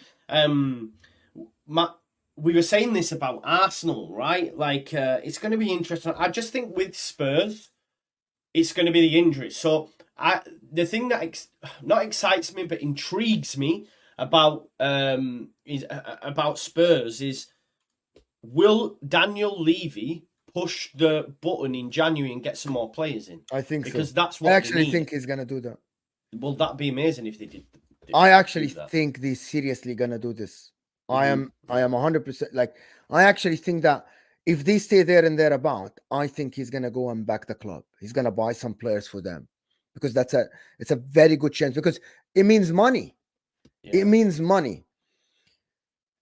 we were saying this about Arsenal, right? Like, it's going to be interesting. I just think with Spurs, it's going to be the injuries. So, the thing that not excites me, but intrigues me about Spurs is, will Daniel Levy push the button in January and get some more players in? I think because so. that's what I actually think he's going to do that. Will that be amazing if they did? I actually think they're seriously going to do this. I am 100% like, I actually think that if they stay there and thereabout, I think he's gonna go and back the club. He's gonna buy some players for them because it's a very good chance because it means money. Yeah. It means money.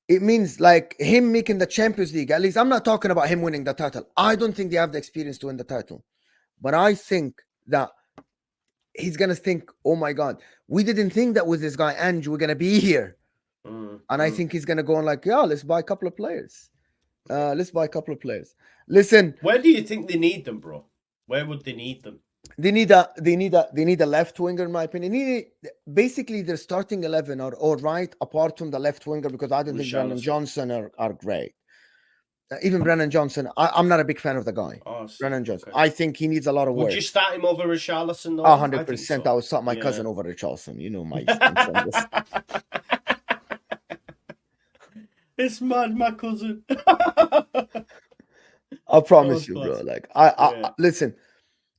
It means like him making the Champions League. At least I'm not talking about him winning the title. I don't think they have the experience to win the title, but I think that he's gonna think, oh my God, we didn't think that with this guy Ange we're gonna be here. And I think he's going to go on like, let's buy a couple of players. Listen. Where do you think they need them, bro? Where would they need them? They need a left winger, in my opinion. Basically, their starting 11 are all right, apart from the left winger, because I don't think Brennan Johnson are great. Even Brennan Johnson, I'm not a big fan of the guy. Brennan Johnson. Okay. I think he needs a lot of work. Would you start him over Richarlison? 100%. I would start my cousin over Richarlison. You know my stance on this. It's mad, my cousin. I promise you, bro. Like, I listen.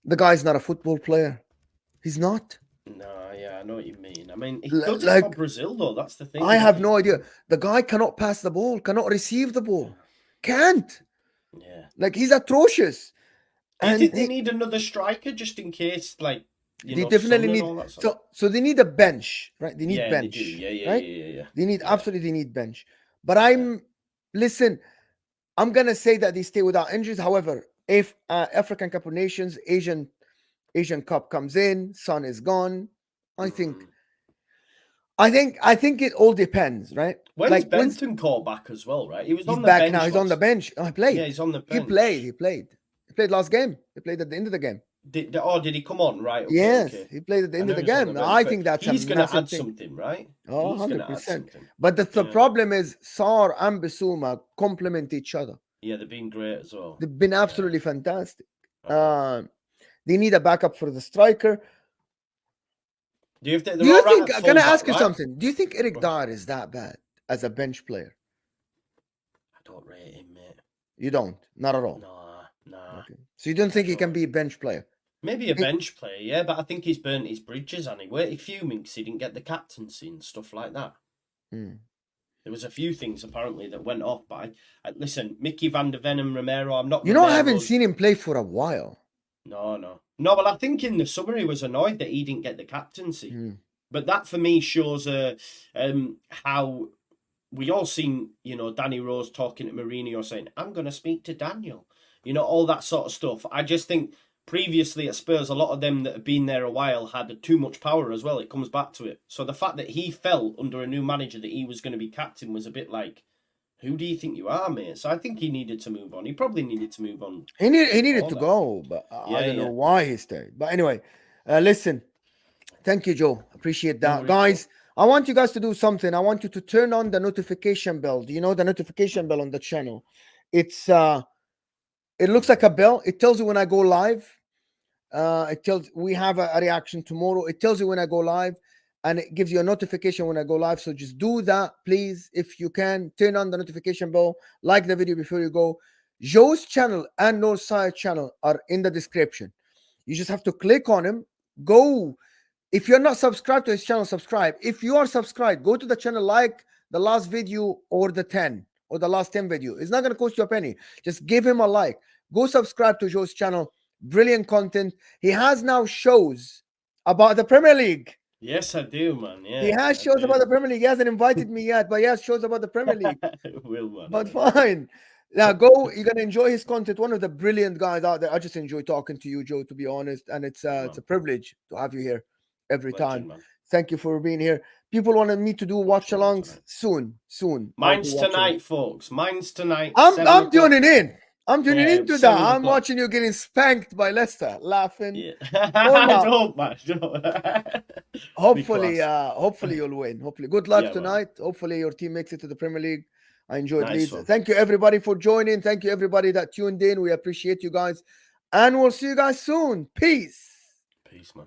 The guy's not a football player. He's not. No, I know what you mean. I mean, he does it for Brazil, though. That's the thing. I have no idea. The guy cannot pass the ball, cannot receive the ball, can't. Yeah. Like, he's atrocious. Do you think they need another striker just in case, like? They definitely need. So they need a bench, right? They need bench. They do. Yeah. They need absolutely need bench. But I'm gonna say that they stay without injuries. However, if African Cup of Nations, Asian Cup comes in, Son is gone, I think it all depends, right? When's Like Benton caught back as well, right? He was he's on the back bench. now. He's on the bench. Oh, he played. Yeah, he's on the He bench. played. He played last game. He played at the end of the game. Did he come on? Right. Okay, Yes, okay. he played at the end of the know he's on game. bench, I but think that's he's a going to massive add thing. something, right? Oh, He's going to add 100%. something. But the Yeah. problem is Sarr and Bissouma complement each other. Yeah, they've been great as well. They've been absolutely fantastic. Uh-huh. They need a backup for the striker. Do you think? Can I ask you something? Do you think Eric Dyer is that bad as a bench player? I don't rate him, mate. You don't? Not at all? Nah. Okay. So you don't think he can be a bench player? Maybe a bench player, yeah, but I think he's burnt his bridges, and he fuming because he didn't get the captaincy and stuff like that. There was a few things apparently that went off, but listen, Mickey van der Ven and Romero, I'm not... I haven't seen him play for a while. No, well, I think in the summer he was annoyed that he didn't get the captaincy. But that for me shows how we all seen, Danny Rose talking to Mourinho saying, I'm going to speak to Daniel. All that sort of stuff. I just think previously at Spurs, a lot of them that have been there a while had too much power as well. It comes back to it. So the fact that he felt under a new manager that he was going to be captain was a bit like, who do you think you are, mate? So I think he needed to move on. He probably needed to move on. He needed to go, but I don't know why he stayed. But anyway, listen, thank you, Joe. Appreciate that. No, guys, I want you guys to do something. I want you to turn on the notification bell. Do you know the notification bell on the channel? It's it looks like a bell. It tells you when I go live. It tells we have a reaction tomorrow. It tells you when I go live, and it gives you a notification when I go live. So just do that, please, if you can. Turn on the notification bell. Like the video before you go. Joe's channel and Northside channel are in the description. You just have to click on him. Go. If you're not subscribed to his channel, subscribe. If you are subscribed, go to the channel, like the last video or the last 10 video. It's not going to cost you a penny. Just give him a like. Go subscribe to Joe's channel. Brilliant content. He has now shows about the Premier League. Yes, I do, man. Yeah, he has shows about the Premier League. He hasn't invited me yet, but he has shows about the Premier League. Will, man. But fine. Now go. You're gonna enjoy his content. One of the brilliant guys out there. I just enjoy talking to you, Joe, to be honest. And it's a privilege to have you here every time. Man. Thank you for being here. People wanted me to do watch-alongs soon. Mine's tonight, folks. Mine's tonight. I'm tuning in. I'm tuning into that. I'm watching you getting spanked by Leicester, laughing. Yeah. Don't, man. Hopefully you'll win. Hopefully, good luck tonight. Man. Hopefully your team makes it to the Premier League. I enjoyed Leeds. Thank you everybody for joining. Thank you everybody that tuned in. We appreciate you guys, and we'll see you guys soon. Peace, man.